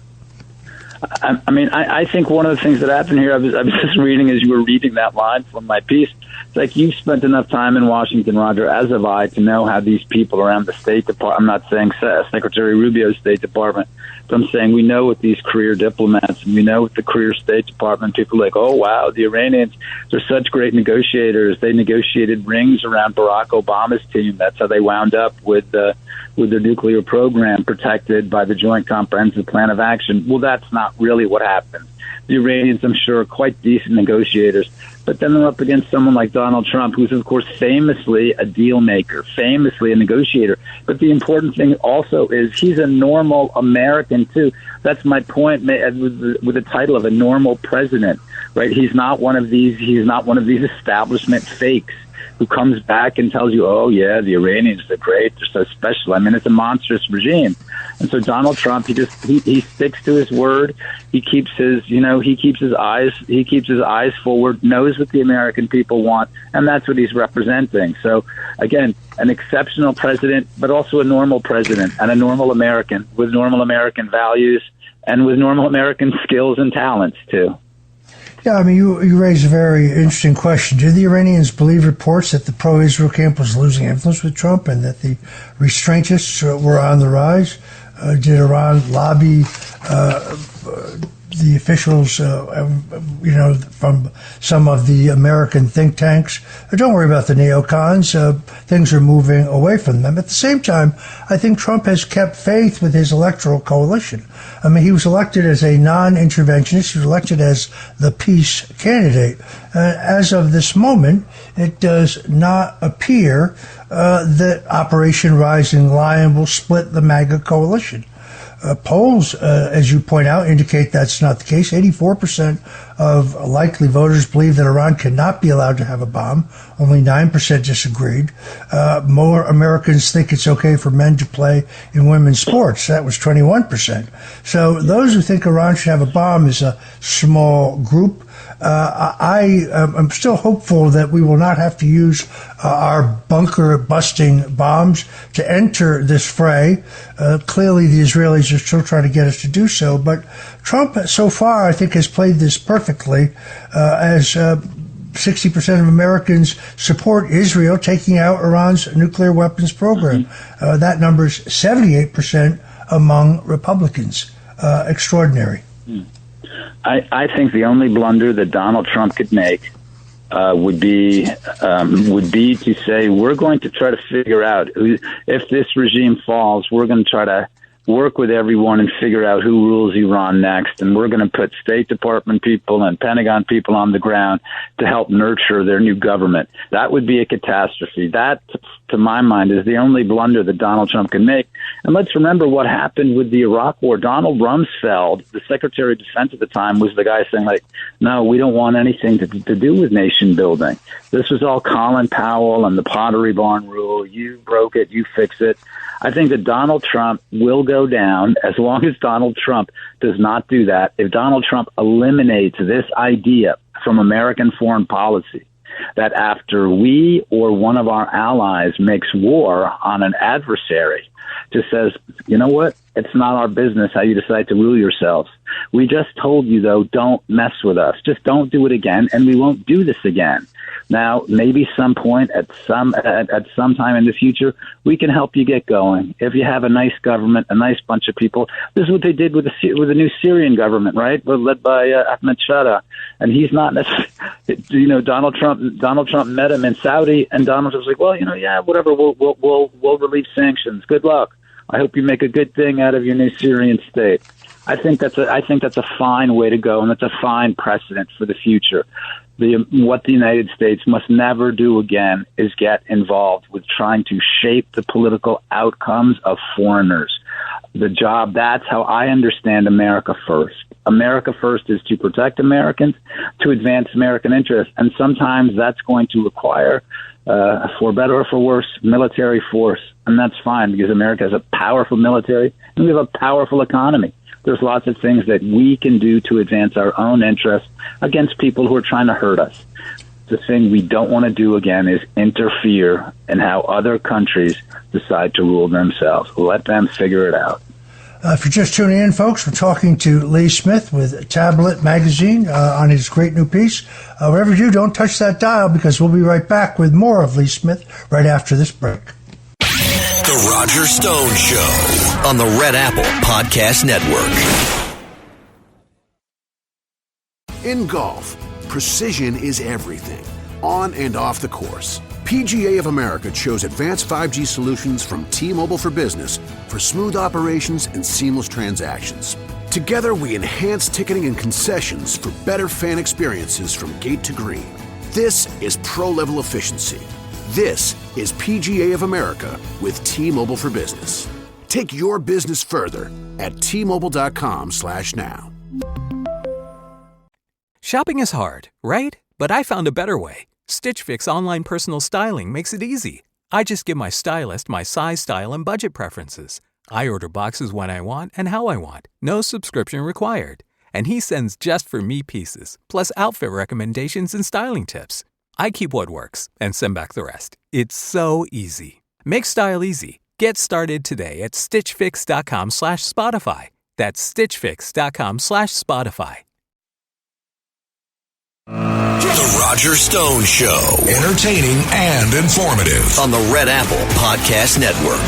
I think one of the things that happened here, I was just reading as you were reading that line from my piece. It's like you've spent enough time in Washington, Roger, as have I, to know how these people around the State Department, I'm not saying Secretary Rubio's State Department, but I'm saying we know with these career diplomats, and we know with the career State Department, people are like, oh, wow, the Iranians, they're such great negotiators. They negotiated rings around Barack Obama's team. That's how they wound up with their nuclear program protected by the Joint Comprehensive Plan of Action. Well, that's not really what happened. The Iranians, I'm sure, are quite decent negotiators, but then they're up against someone like Donald Trump, who's, of course, famously a deal maker, famously a negotiator. But the important thing also is he's a normal American, too. That's my point with the title of a normal president, right? He's not one of these establishment fakes who comes back and tells you, oh, yeah, the Iranians are great, they're so special. I mean, it's a monstrous regime. And so Donald Trump, he sticks to his word. He keeps his eyes forward, knows what the American people want, and that's what he's representing. So, again, an exceptional president, but also a normal president and a normal American with normal American values and with normal American skills and talents, too. Yeah, I mean, you raise a very interesting question. Do the Iranians believe reports that the pro-Israel camp was losing influence with Trump and that the restraintists were on the rise? Did Iran lobby the officials, from some of the American think tanks? Don't worry about the neocons. Things are moving away from them. At the same time, I think Trump has kept faith with his electoral coalition. I mean, he was elected as a non-interventionist. He was elected as the peace candidate. As of this moment, it does not appear that Operation Rising Lion will split the MAGA coalition. Polls, as you point out, indicate that's not the case. 84% of likely voters believe that Iran cannot be allowed to have a bomb. Only 9% disagreed. More Americans think it's okay for men to play in women's sports. That was 21%. So those who think Iran should have a bomb is a small group. I'm still hopeful that we will not have to use our bunker-busting bombs to enter this fray. Clearly, the Israelis are still trying to get us to do so. But Trump, so far, I think, has played this perfectly, as 60% of Americans support Israel taking out Iran's nuclear weapons program. That number's 78% among Republicans. Extraordinary. I think the only blunder that Donald Trump could make would be to say, we're going to try to figure out if this regime falls, we're going to try to work with everyone and figure out who rules Iran next. And we're going to put State Department people and Pentagon people on the ground to help nurture their new government. That would be a catastrophe. That, to my mind, is the only blunder that Donald Trump can make. And let's remember what happened with the Iraq War. Donald Rumsfeld, the Secretary of Defense at the time, was the guy saying, like, no, we don't want anything to do with nation building. This was all Colin Powell and the Pottery Barn rule. You broke it, you fix it. I think that Donald Trump will go down as long as Donald Trump does not do that. If Donald Trump eliminates this idea from American foreign policy, that after we or one of our allies makes war on an adversary, just says, you know what? It's not our business how you decide to rule yourselves. We just told you, though, don't mess with us. Just don't do it again, and we won't do this again. Now, maybe some point at some time in the future, we can help you get going. If you have a nice government, a nice bunch of people, this is what they did with the new Syrian government, right? Led by Ahmed Shara, and he's not necessarily, Donald Trump met him in Saudi, and Donald was like, well, yeah, whatever, we'll relieve sanctions. Good luck. I hope you make a good thing out of your new Syrian state. I think that's a fine way to go, and that's a fine precedent for the future. What the United States must never do again is get involved with trying to shape the political outcomes of foreigners. That's how I understand America First. America First is to protect Americans, to advance American interests, and sometimes that's going to require, for better or for worse, military force, and that's fine because America has a powerful military and we have a powerful economy. There's lots of things that we can do to advance our own interests against people who are trying to hurt us. The thing we don't want to do again is interfere in how other countries decide to rule themselves. Let them figure it out. If you're just tuning in, folks, we're talking to Lee Smith with Tablet Magazine on his great new piece. Whatever you do, don't touch that dial, because we'll be right back with more of Lee Smith right after this break. The Roger Stone Show on the Red Apple Podcast Network. In golf, precision is everything, on and off the course. PGA of America chose advanced 5G solutions from T-Mobile for Business for smooth operations and seamless transactions. Together, we enhance ticketing and concessions for better fan experiences from gate to green. This is pro-level efficiency. This is PGA of America with T-Mobile for Business. Take your business further at T-Mobile.com/now. Shopping is hard, right? But I found a better way. Stitch Fix online personal styling makes it easy. I just give my stylist my size, style, and budget preferences. I order boxes when I want and how I want. No subscription required. And he sends just for me pieces, plus outfit recommendations and styling tips. I keep what works and send back the rest. It's so easy. Make style easy. Get started today at StitchFix.com/Spotify. That's StitchFix.com/Spotify. The Roger Stone Show. Entertaining and informative on the Red Apple Podcast Network.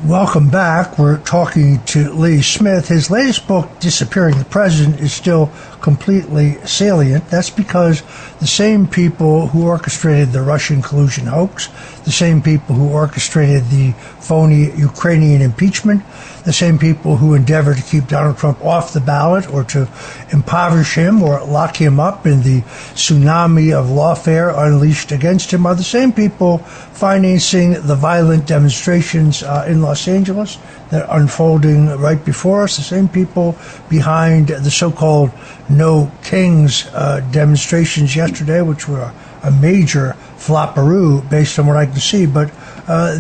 Welcome back. We're talking to Lee Smith. His latest book, Disappearing the President, is still completely salient. That's because the same people who orchestrated the Russian collusion hoax, the same people who orchestrated the phony Ukrainian impeachment, the same people who endeavored to keep Donald Trump off the ballot or to impoverish him or lock him up in the tsunami of lawfare unleashed against him, are the same people financing the violent demonstrations in Los Angeles that are unfolding right before us, the same people behind the so-called No Kings demonstrations yesterday, which were a major flopperoo based on what I can see. But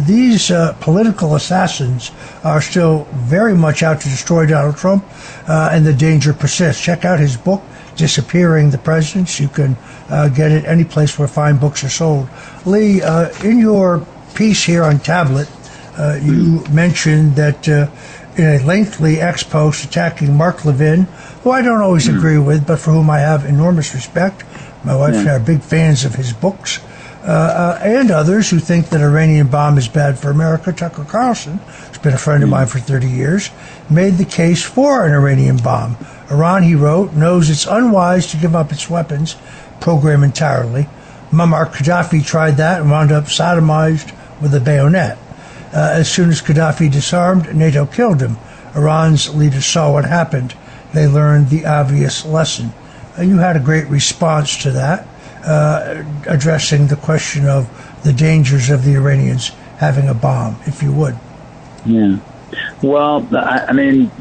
these political assassins are still very much out to destroy Donald Trump, and the danger persists. Check out his book, Disappearing the Presidents. You can get it any place where fine books are sold. Lee, in your piece here on Tablet, you mentioned that in a lengthy ex-post attacking Mark Levin, who I don't always agree with, but for whom I have enormous respect. My wife and I are big fans of his books. And others who think that Iranian bomb is bad for America. Tucker Carlson, who's been a friend of mine for 30 years, made the case for an Iranian bomb. Iran, he wrote, knows it's unwise to give up its weapons program entirely. Muammar Gaddafi tried that and wound up sodomized with a bayonet. As soon as Gaddafi disarmed, NATO killed him. Iran's leaders saw what happened. They learned the obvious lesson. You had a great response to that, addressing the question of the dangers of the Iranians having a bomb, if you would. Yeah. Well, I mean,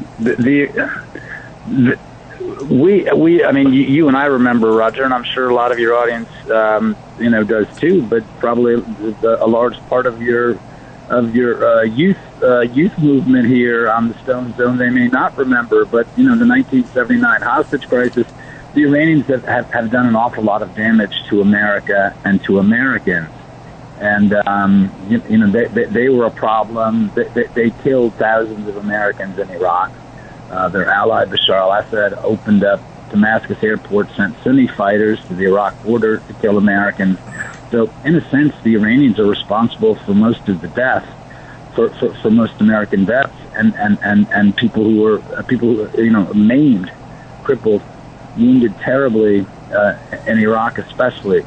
you and I remember, Roger, and I'm sure a lot of your audience, does too. But probably a large part of your youth movement here on the Stone Zone, they may not remember. But the 1979 hostage crisis. The Iranians have done an awful lot of damage to America and to Americans, and they were a problem. They killed thousands of Americans in Iraq. Their ally Bashar al-Assad opened up Damascus airport, sent Sunni fighters to the Iraq border to kill Americans. So, in a sense, the Iranians are responsible for most of the deaths, for most American deaths, and people who were maimed, crippled, wounded terribly in Iraq, especially.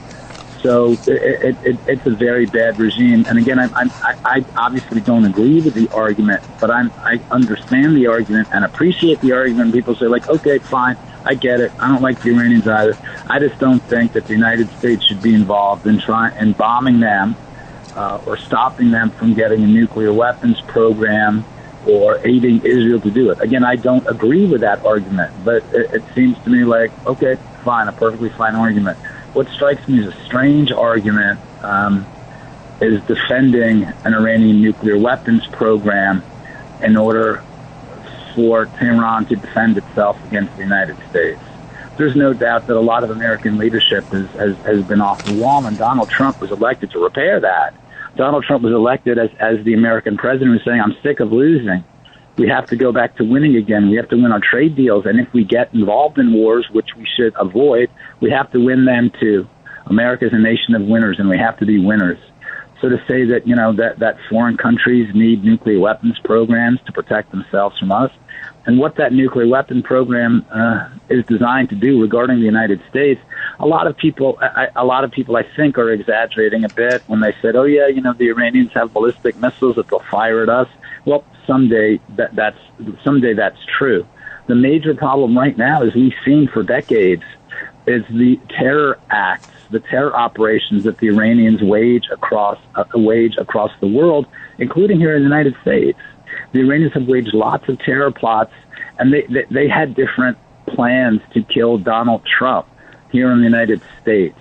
So it's a very bad regime. And again, I obviously don't agree with the argument, but I understand the argument and appreciate the argument. People say, like, okay, fine, I get it. I don't like the Iranians either. I just don't think that the United States should be involved in bombing them or stopping them from getting a nuclear weapons program or aiding Israel to do it. Again, I don't agree with that argument, but it seems to me like, okay, fine, a perfectly fine argument. What strikes me as a strange argument is defending an Iranian nuclear weapons program in order for Tehran to defend itself against the United States. There's no doubt that a lot of American leadership has been off the wall, and Donald Trump was elected to repair that. Donald Trump was elected as the American president, was saying, I'm sick of losing. We have to go back to winning again. We have to win our trade deals. And if we get involved in wars, which we should avoid, we have to win them too. America is a nation of winners, and we have to be winners. So to say that, that foreign countries need nuclear weapons programs to protect themselves from us, and what that nuclear weapon program is designed to do regarding the United States, a lot of people, I think, are exaggerating a bit when they said, "Oh yeah, the Iranians have ballistic missiles that they'll fire at us." Well, someday that's true. The major problem right now, as we've seen for decades, is the terror acts, the terror operations that the Iranians wage across the world, including here in the United States. The Iranians have waged lots of terror plots, and they had different plans to kill Donald Trump here in the United States.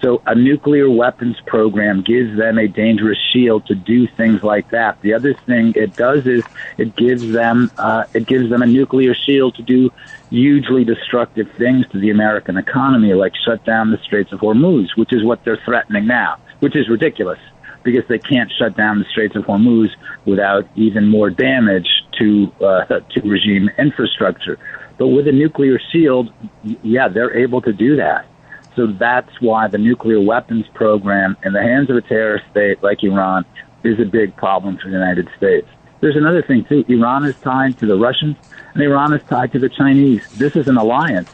So a nuclear weapons program gives them a dangerous shield to do things like that. The other thing it does is it gives them a nuclear shield to do hugely destructive things to the American economy, like shut down the Straits of Hormuz, which is what they're threatening now, which is ridiculous because they can't shut down the Straits of Hormuz without even more damage to regime infrastructure. But with a nuclear shield, yeah, they're able to do that. So that's why the nuclear weapons program in the hands of a terrorist state like Iran is a big problem for the United States. There's another thing, too. Iran is tied to the Russians, and Iran is tied to the Chinese. This is an alliance.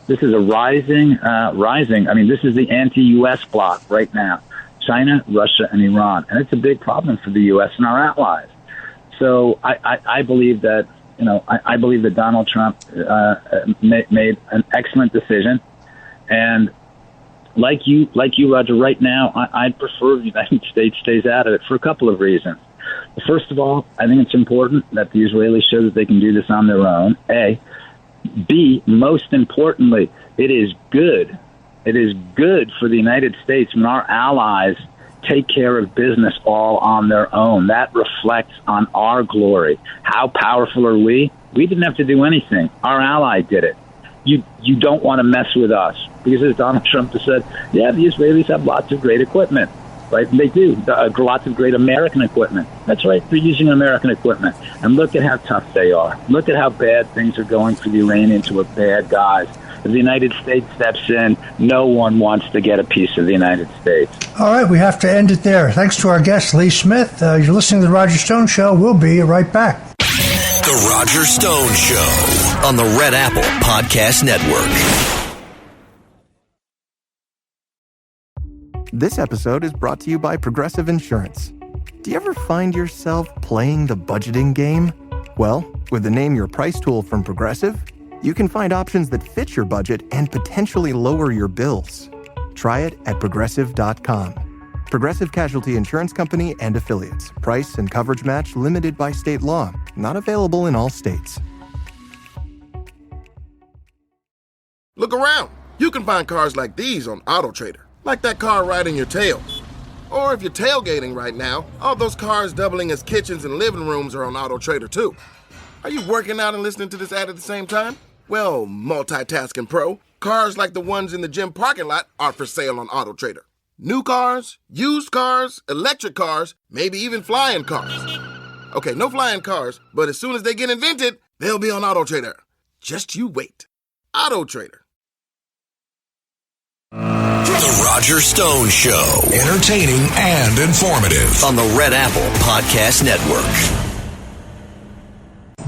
This is a rising. This is the anti-U.S. bloc right now. China, Russia, and Iran. And it's a big problem for the U.S. and our allies. So I believe that, I believe that Donald Trump made an excellent decision. And like you, Roger, right now, I'd prefer the United States stays out of it for a couple of reasons. First of all, I think it's important that the Israelis show that they can do this on their own, A. B, most importantly, it is good. It is good for the United States when our allies take care of business all on their own. That reflects on our glory. How powerful are we? We didn't have to do anything. Our ally did it. You don't want to mess with us. Because as Donald Trump has said, yeah, the Israelis have lots of great equipment. Right? And they do. Lots of great American equipment. That's right. They're using American equipment. And look at how tough they are. Look at how bad things are going for the Iranians who are bad guys. If the United States steps in, no one wants to get a piece of the United States. All right, we have to end it there. Thanks to our guest, Lee Smith. You're listening to The Roger Stone Show. We'll be right back. The Roger Stone Show on the Red Apple Podcast Network. This episode is brought to you by Progressive Insurance. Do you ever find yourself playing the budgeting game? Well, with the Name Your Price tool from Progressive, you can find options that fit your budget and potentially lower your bills. Try it at Progressive.com. Progressive Casualty Insurance Company and Affiliates. Price and coverage match limited by state law. Not available in all states. Look around. You can find cars like these on AutoTrader. Like that car right in your tail. Or if you're tailgating right now, all those cars doubling as kitchens and living rooms are on AutoTrader too. Are you working out and listening to this ad at the same time? Well, multitasking pro, cars like the ones in the gym parking lot are for sale on AutoTrader. New cars, used cars, electric cars, maybe even flying cars. Okay, no flying cars, but as soon as they get invented, they'll be on AutoTrader. Just you wait. AutoTrader. The Roger Stone Show. Entertaining and informative on the Red Apple Podcast Network.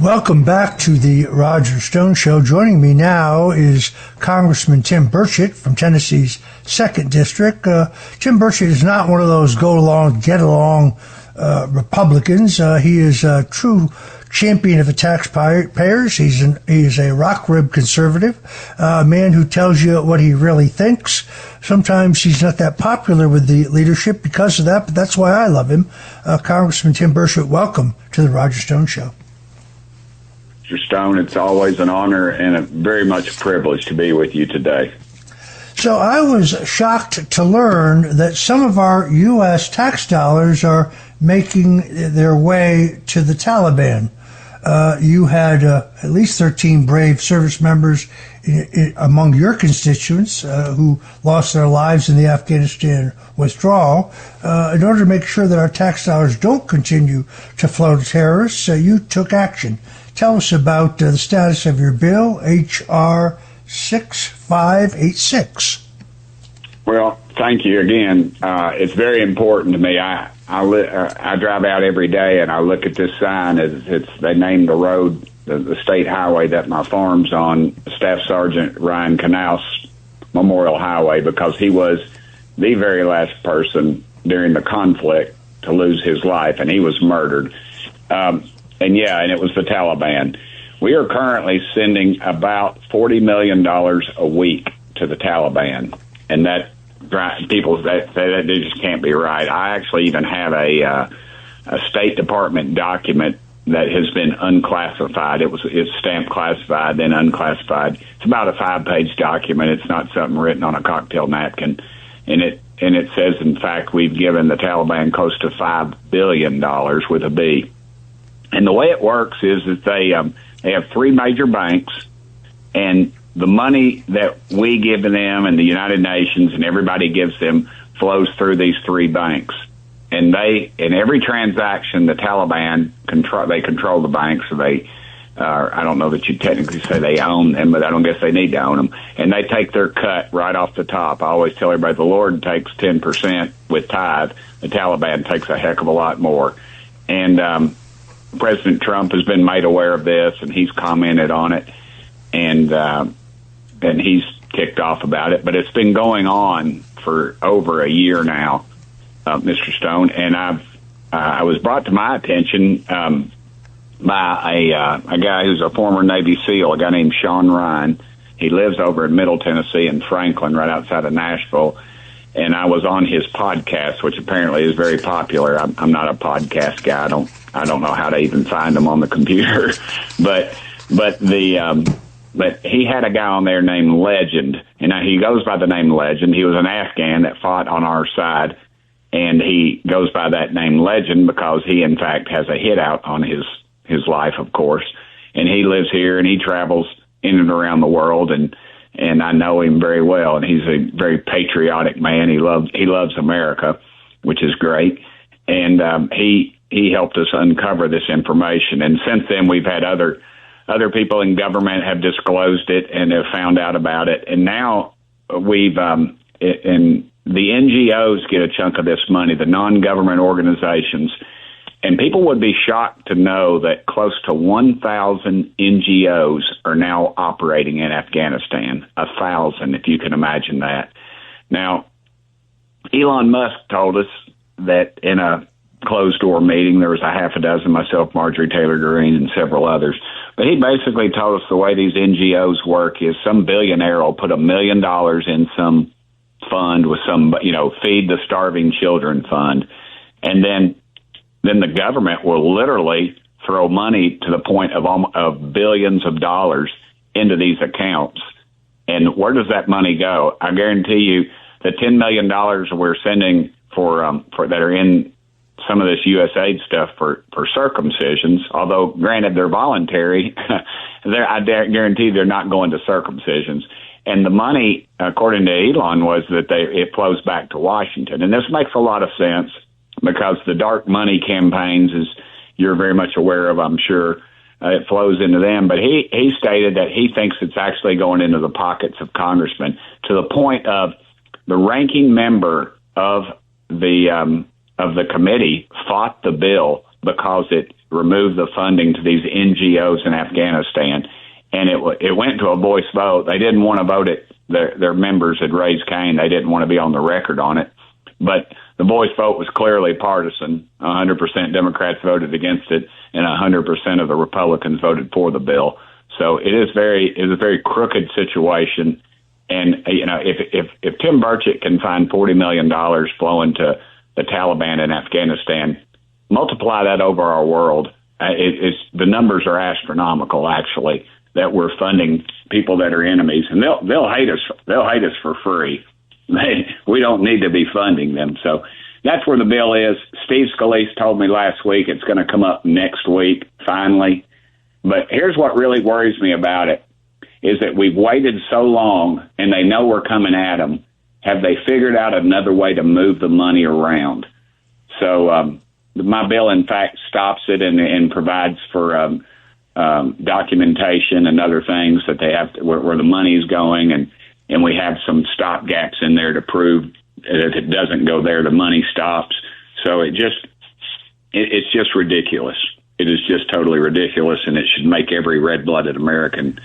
Welcome back to the Roger Stone Show. Joining me now is Congressman Tim Burchett from Tennessee's 2nd District. Tim Burchett is not one of those go-along, get-along Republicans. He is a true champion of the taxpayers. He is a rock-ribbed conservative, a man who tells you what he really thinks. Sometimes he's not that popular with the leadership because of that, but that's why I love him. Congressman Tim Burchett, welcome to the Roger Stone Show. Mr. Stone, it's always an honor and a very much a privilege to be with you today. So I was shocked to learn that some of our U.S. tax dollars are making their way to the Taliban. You had at least 13 brave service members among your constituents who lost their lives in the Afghanistan withdrawal. In order to make sure that our tax dollars don't continue to flow to terrorists, you took action. Tell us about the status of your bill, H.R. 6586. Well, thank you again. It's very important to me. I drive out every day and I look at this sign. They named the road, the state highway that my farm's on, Staff Sergeant Ryan Knauss Memorial Highway, because he was the very last person during the conflict to lose his life, and he was murdered. And it was the Taliban. We are currently sending about $40 million a week to the Taliban, and that people that just can't be right. I actually even have a State Department document that has been unclassified. It's stamped classified, then unclassified. It's about a 5-page document. It's not something written on a cocktail napkin, and it says, in fact, we've given the Taliban close to $5 billion with a B. And the way it works is that they have 3 major banks, and the money that we give to them and the United Nations and everybody gives them flows through these 3 banks. And in every transaction, the Taliban control the banks. So I don't know that you technically say they own them, but I don't guess they need to own them. And they take their cut right off the top. I always tell everybody the Lord takes 10% with tithe. The Taliban takes a heck of a lot more. And President Trump has been made aware of this, and he's commented on it, and he's ticked off about it. But it's been going on for over a year now, Mr. Stone, and I was brought to my attention by a guy who's a former Navy SEAL, a guy named Sean Ryan. He lives over in Middle Tennessee in Franklin, right outside of Nashville. And I was on his podcast, which apparently is very popular. I'm not a podcast guy. I don't know how to even find them on the computer, but he had a guy on there named Legend, and he goes by the name Legend. He was an Afghan that fought on our side, and he goes by that name Legend because he, in fact, has a hit out on his life, of course. And he lives here, and he travels in and around the world, and I know him very well, and he's a very patriotic man. He loves America, which is great. And he helped us uncover this information. And since then, we've had other people in government have disclosed it and have found out about it. And now we've and the NGOs get a chunk of this money, the non-government organizations. And people would be shocked to know that close to 1,000 NGOs are now operating in Afghanistan. 1,000, if you can imagine that. Now, Elon Musk told us that in a closed-door meeting, there was a half a dozen, myself, Marjorie Taylor Greene, and several others. But he basically told us the way these NGOs work is some billionaire will put $1 million in some fund with some, feed the starving children fund. And then the government will literally throw money to the point of billions of dollars into these accounts. And where does that money go? I guarantee you the $10 million we're sending for that are in some of this USAID stuff for circumcisions, although granted they're voluntary, I guarantee they're not going to circumcisions. And the money, according to Elon, was that it flows back to Washington. And this makes a lot of sense because the dark money campaigns, as you're very much aware of, I'm sure, it flows into them. But he stated that he thinks it's actually going into the pockets of congressmen to the point of the ranking member of the committee fought the bill because it removed the funding to these NGOs in Afghanistan. And it went to a voice vote. They didn't want to vote it. Their members had raised Cain. They didn't want to be on the record on it. But the voice vote was clearly partisan. 100% Democrats voted against it, and 100% of the Republicans voted for the bill. So it is a very crooked situation. And if Tim Burchett can find $40 million flowing to the Taliban in Afghanistan, multiply that over our world. The numbers are astronomical, actually, that we're funding people that are enemies, and they'll hate us. They'll hate us for free. We don't need to be funding them. So that's where the bill is. Steve Scalise told me last week it's going to come up next week, finally. But here's what really worries me about it, is that we've waited so long, and they know we're coming at them. Have they figured out another way to move the money around? So my bill, in fact, stops it and provides for documentation and other things that they have to, where the money's going, and we have some stop gaps in there to prove that if it doesn't go there, the money stops. So it's just ridiculous. It is just totally ridiculous, and it should make every red-blooded American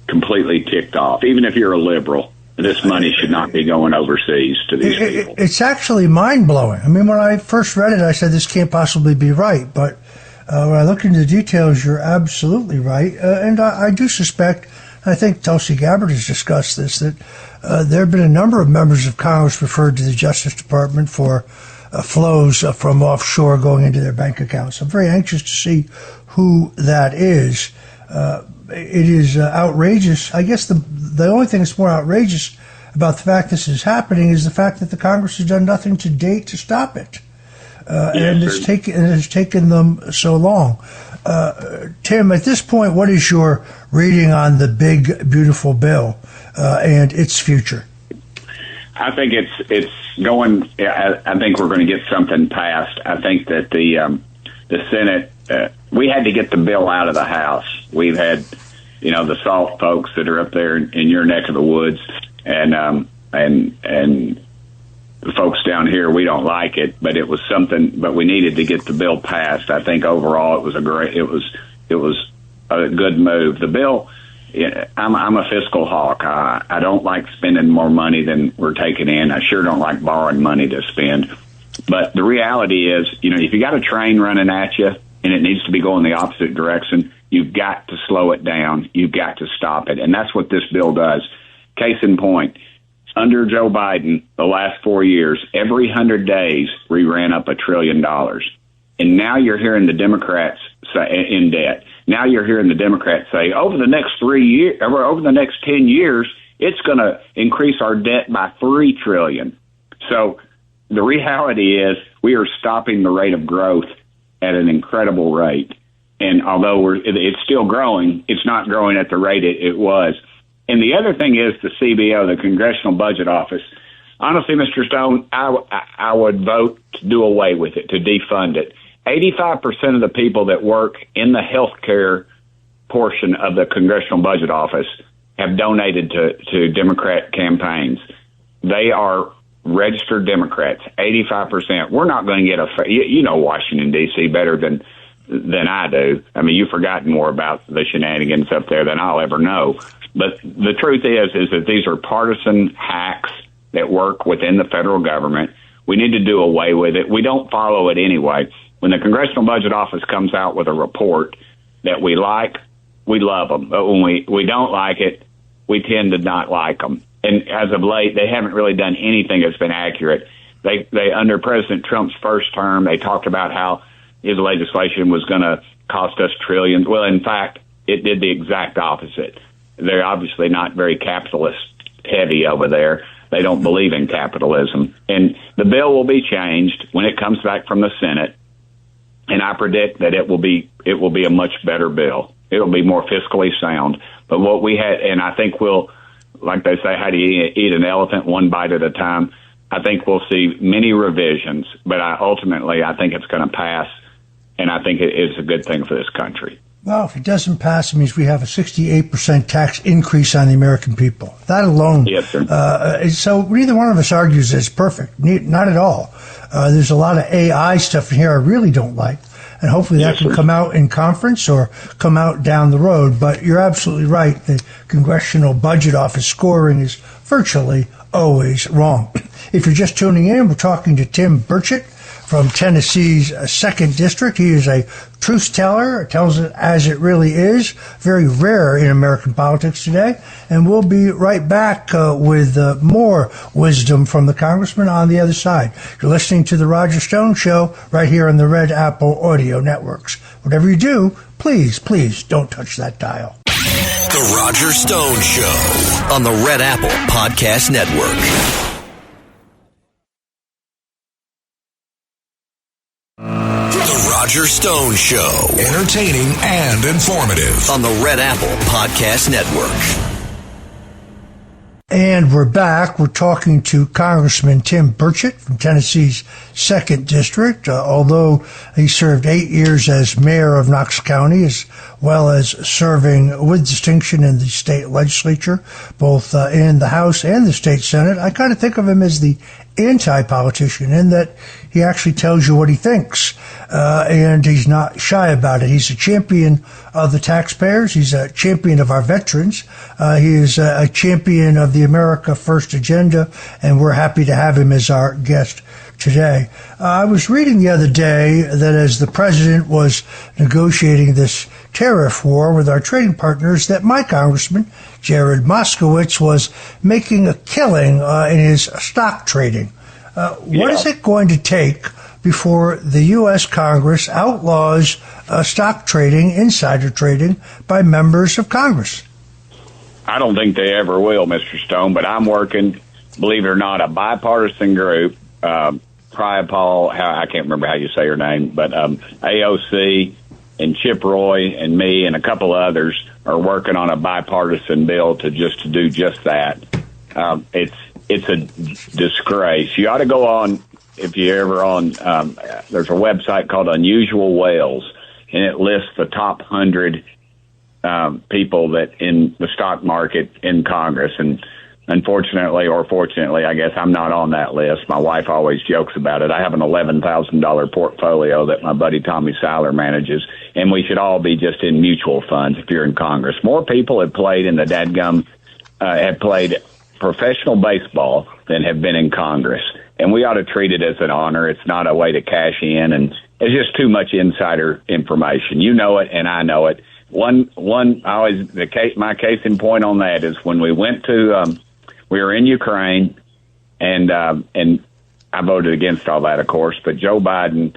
completely ticked off. Even if you're a liberal, this money should not be going overseas to these people. It's actually mind-blowing. I mean, when I first read it, I said this can't possibly be right, but when I look into the details, you're absolutely right. And I do suspect, I think Tulsi Gabbard has discussed this, that there have been a number of members of Congress referred to the Justice Department for flows from offshore going into their bank accounts. I'm very anxious to see who that is. It is outrageous. I guess the only thing that's more outrageous about the fact this is happening is the fact that the Congress has done nothing to date to stop it. And it's taken them so long. Tim, at this point, what is your reading on the big, beautiful bill and its future? I think it's going. I think we're going to get something passed. I think that the Senate. We had to get the bill out of the House. We've had, the SALT folks that are up there in your neck of the woods, and the folks down here. We don't like it, but it was something. But we needed to get the bill passed. I think overall it was a good move. The bill. I'm a fiscal hawk. I don't like spending more money than we're taking in. I sure don't like borrowing money to spend. But the reality is, if you got a train running at you and it needs to be going the opposite direction, you've got to slow it down. You've got to stop it. And that's what this bill does. Case in point, under Joe Biden, the last 4 years, every 100 days, we ran up $1 trillion. And now you're hearing the Democrats say in debt. Now you're hearing the Democrats say over the next 3 years, or over the next 10 years, it's going to increase our debt by $3 trillion. So the reality is we are stopping the rate of growth at an incredible rate. And although it's still growing, it's not growing at the rate it was. And the other thing is the CBO, the Congressional Budget Office. Honestly, Mr. Stone, I would vote to do away with it, to defund it. 85% of the people that work in the healthcare portion of the Congressional Budget Office have donated to Democrat campaigns. They are registered Democrats, 85%. We're not going to get Washington, D.C. better than I do. I mean, you've forgotten more about the shenanigans up there than I'll ever know. But the truth is that these are partisan hacks that work within the federal government. We need to do away with it. We don't follow it anyway. When the Congressional Budget Office comes out with a report that we like, we love them. But when we don't like it, we tend to not like them. And as of late, they haven't really done anything that's been accurate. They under President Trump's first term, they talked about how his legislation was going to cost us trillions. Well, in fact, it did the exact opposite. They're obviously not very capitalist heavy over there. They don't believe in capitalism. And the bill will be changed when it comes back from the Senate. And I predict that it will be a much better bill. It will be more fiscally sound. But what we had, and I think we'll, like they say, how do you eat an elephant one bite at a time? I think we'll see many revisions, but ultimately I think it's going to pass, and I think it is a good thing for this country. Well, if it doesn't pass, it means we have a 68% tax increase on the American people. That alone. Yes, sir. So neither one of us argues that it's perfect. Not at all. There's a lot of AI stuff in here I really don't like. And hopefully that can come out in conference or come out down the road. But you're absolutely right. The Congressional Budget Office scoring is virtually always wrong. If you're just tuning in, we're talking to Tim Burchett from Tennessee's 2nd District. He is a truth teller, tells it as it really is. Very rare in American politics today. And we'll be right back with more wisdom from the congressman on the other side. You're listening to The Roger Stone Show right here on the Red Apple Audio Networks. Whatever you do, please don't touch that dial. The Roger Stone Show on the Red Apple Podcast Network. Roger Stone Show. Entertaining and informative on the Red Apple Podcast Network. And we're back. We're talking to Congressman Tim Burchett from Tennessee's 2nd District. Although he served 8 years as mayor of Knox County, as well as serving with distinction in the state legislature, both in the House and the state Senate, I kind of think of him as the anti-politician in that he actually tells you what he thinks, and he's not shy about it. He's a champion of the taxpayers. He's a champion of our veterans. He is a champion of the America First agenda, and we're happy to have him as our guest today. I was reading the other day that as the president was negotiating this tariff war with our trading partners, that my congressman, Jared Moskowitz, was making a killing in his stock trading. What is it going to take before the U.S. Congress outlaws stock trading, insider trading, by members of Congress? I don't think they ever will, Mr. Stone, but I'm working, believe it or not, a bipartisan group, Priapol, I can't remember how you say her name, but AOC and Chip Roy and me and a couple others are working on a bipartisan bill to do just that. It's a disgrace. You ought to go on, if you're ever on, there's a website called Unusual Whales, and it lists the top 100 people that in the stock market in Congress. And unfortunately, or fortunately, I guess I'm not on that list. My wife always jokes about it. I have an $11,000 portfolio that my buddy Tommy Seiler manages, and we should all be just in mutual funds if you're in Congress. More people have played in the have played professional baseball than have been in Congress, and we ought to treat it as an honor. It's not a way to cash in, and it's just too much insider information. You know it, and I know it. My case in point on that is when we went to, we were in Ukraine, and I voted against all that, of course, but Joe Biden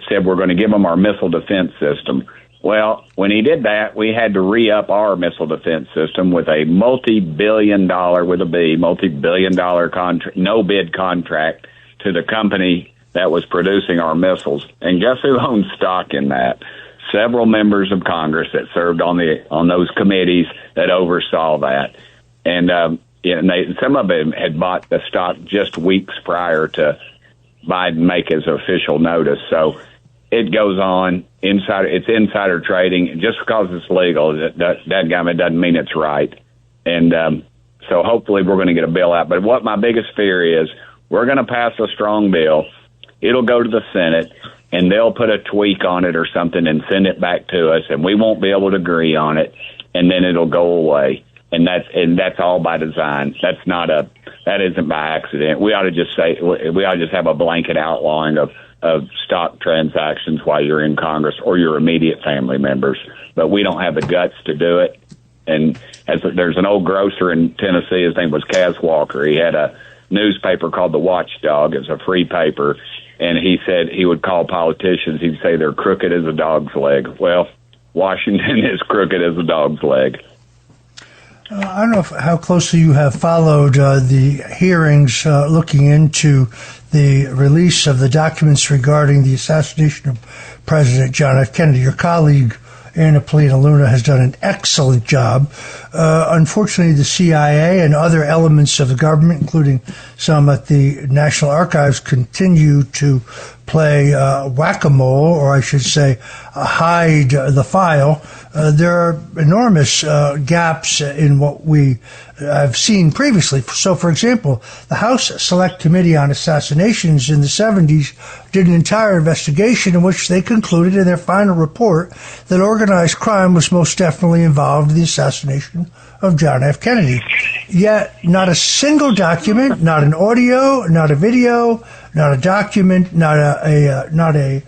said we're going to give them our missile defense system. Well, when he did that, we had to re-up our missile defense system with a multi-billion dollar contract, no bid contract to the company that was producing our missiles. And guess who owns stock in that? Several members of Congress that served on those committees that oversaw that. And some of them had bought the stock just weeks prior to Biden make his official notice. So it goes on. It's insider trading. Just because it's legal, that doesn't mean it's right. And so hopefully we're going to get a bill out. But what my biggest fear is, we're going to pass a strong bill. It'll go to the Senate, and they'll put a tweak on it or something and send it back to us, and we won't be able to agree on it, and then it'll go away. And that's all by design. That isn't by accident. We ought to just have a blanket outlawing of stock transactions while you're in Congress or your immediate family members. But we don't have the guts to do it. And there's an old grocer in Tennessee, his name was Kaz Walker. He had a newspaper called The Watchdog. It's a free paper. And he said he would call politicians, he'd say they're crooked as a dog's leg. Well, Washington is crooked as a dog's leg. I don't know how closely you have followed the hearings looking into the release of the documents regarding the assassination of President John F. Kennedy. Your colleague, Anna Polina Luna, has done an excellent job. Unfortunately, the CIA and other elements of the government, including some at the National Archives, continue to play whack-a-mole, or I should say hide the file. There are enormous gaps in what we have seen previously. So, for example, the House Select Committee on Assassinations in the 70s did an entire investigation in which they concluded in their final report that organized crime was most definitely involved in the assassination of John F. Kennedy. Yet, not a single document, not an audio, not a video, not a document, not a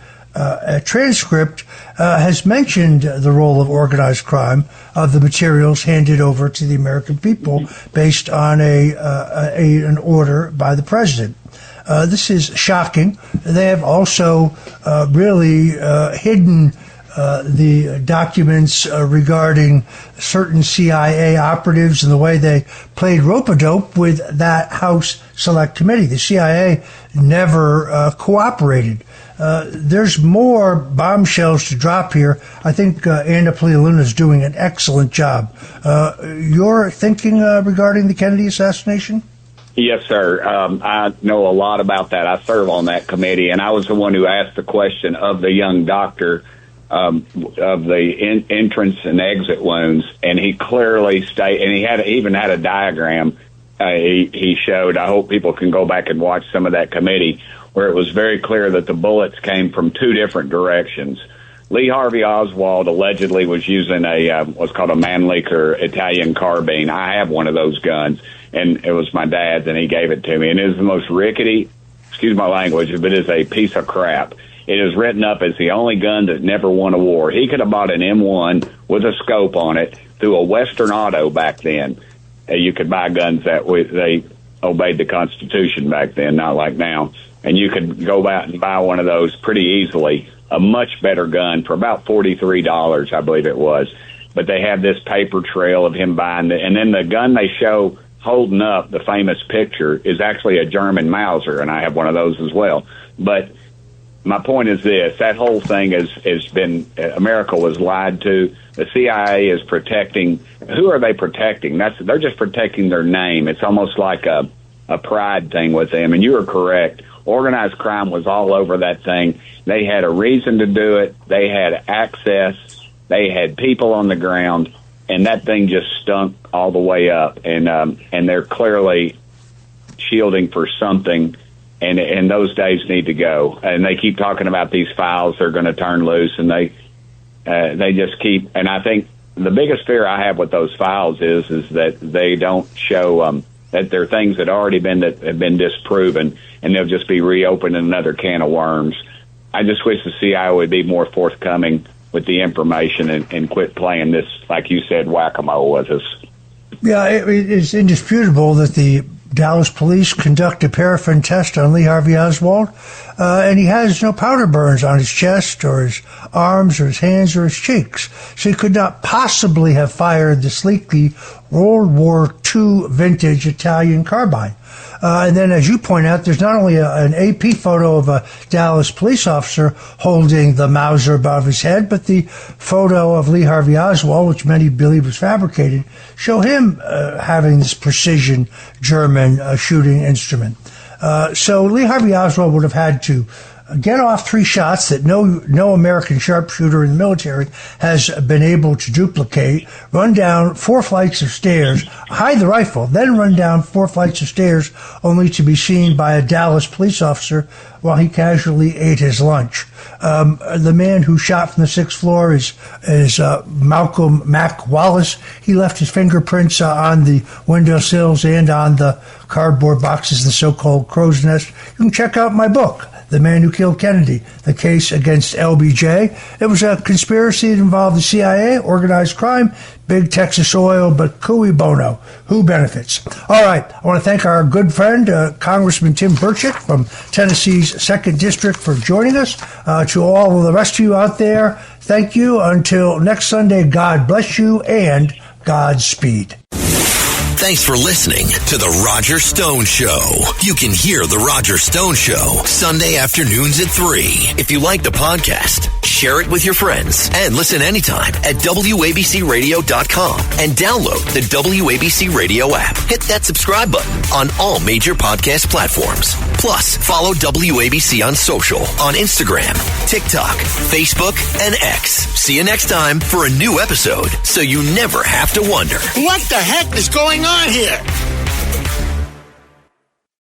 transcript has mentioned the role of organized crime of the materials handed over to the American people based on an order by the president. This is shocking. They have also really hidden the documents regarding certain CIA operatives and the way they played rope-a-dope with that House Select Committee. The CIA never cooperated. There's more bombshells to drop here. I think Anna Paleoluna is doing an excellent job. Your thinking regarding the Kennedy assassination? Yes, sir. I know a lot about that. I serve on that committee, and I was the one who asked the question of the young doctor of the entrance and exit wounds, and he clearly stated, and he even had a diagram he showed. I hope people can go back and watch some of that committee, where it was very clear that the bullets came from two different directions. Lee Harvey Oswald allegedly was using what's called a Mannlicher Italian carbine. I have one of those guns, and it was my dad's, and he gave it to me. And it is the most rickety, excuse my language, but it is a piece of crap. It is written up as the only gun that never won a war. He could have bought an M1 with a scope on it through a Western Auto back then. You could buy guns that they obeyed the Constitution back then, not like now. And you could go out and buy one of those pretty easily, a much better gun for about $43, I believe it was. But they have this paper trail of him buying it. And then the gun they show holding up, the famous picture, is actually a German Mauser, and I have one of those as well. But my point is this: that whole thing has been, America was lied to. The CIA is protecting. Who are they protecting? They're just protecting their name. It's almost like a pride thing with them. And you are correct. Organized crime was all over that thing. They had a reason to do it. They had access. They had people on the ground, and that thing just stunk all the way up. And they're clearly shielding for something. And those days need to go. And they keep talking about these files they're going to turn loose, and they just keep. And I think the biggest fear I have with those files is that they don't show that there are things that have been disproven, and they'll just be reopening another can of worms. I just wish the CIA would be more forthcoming with the information and quit playing this, like you said, whack-a-mole with us. Yeah, it's indisputable that the Dallas police conduct a paraffin test on Lee Harvey Oswald, and he has no powder burns on his chest or his arms or his hands or his cheeks. So he could not possibly have fired the sleekly World War II vintage Italian carbine. And then, as you point out, there's not only an AP photo of a Dallas police officer holding the Mauser above his head, but the photo of Lee Harvey Oswald, which many believe was fabricated, show him having this precision German shooting instrument. So Lee Harvey Oswald would have had to get off 3 shots that no American sharpshooter in the military has been able to duplicate, run down 4 flights of stairs, hide the rifle, then run down 4 flights of stairs, only to be seen by a Dallas police officer while he casually ate his lunch. The man who shot from the 6th floor is Malcolm Mac Wallace. He left his fingerprints on the windowsills and on the cardboard boxes, the so-called crow's nest. You can check out my book, The Man Who Killed Kennedy, The Case Against LBJ. It was a conspiracy that involved the CIA, organized crime, big Texas oil, but cui bono. Who benefits? All right. I want to thank our good friend, Congressman Tim Burchett from Tennessee's 2nd District for joining us. To all of the rest of you out there, thank you. Until next Sunday, God bless you and Godspeed. Thanks for listening to The Roger Stone Show. You can hear The Roger Stone Show Sunday afternoons at 3. If you like the podcast, share it with your friends and listen anytime at WABCRadio.com and download the WABC Radio app. Hit that subscribe button on all major podcast platforms. Plus, follow WABC on social on Instagram, TikTok, Facebook, and X. See you next time for a new episode so you never have to wonder. What the heck is going on here?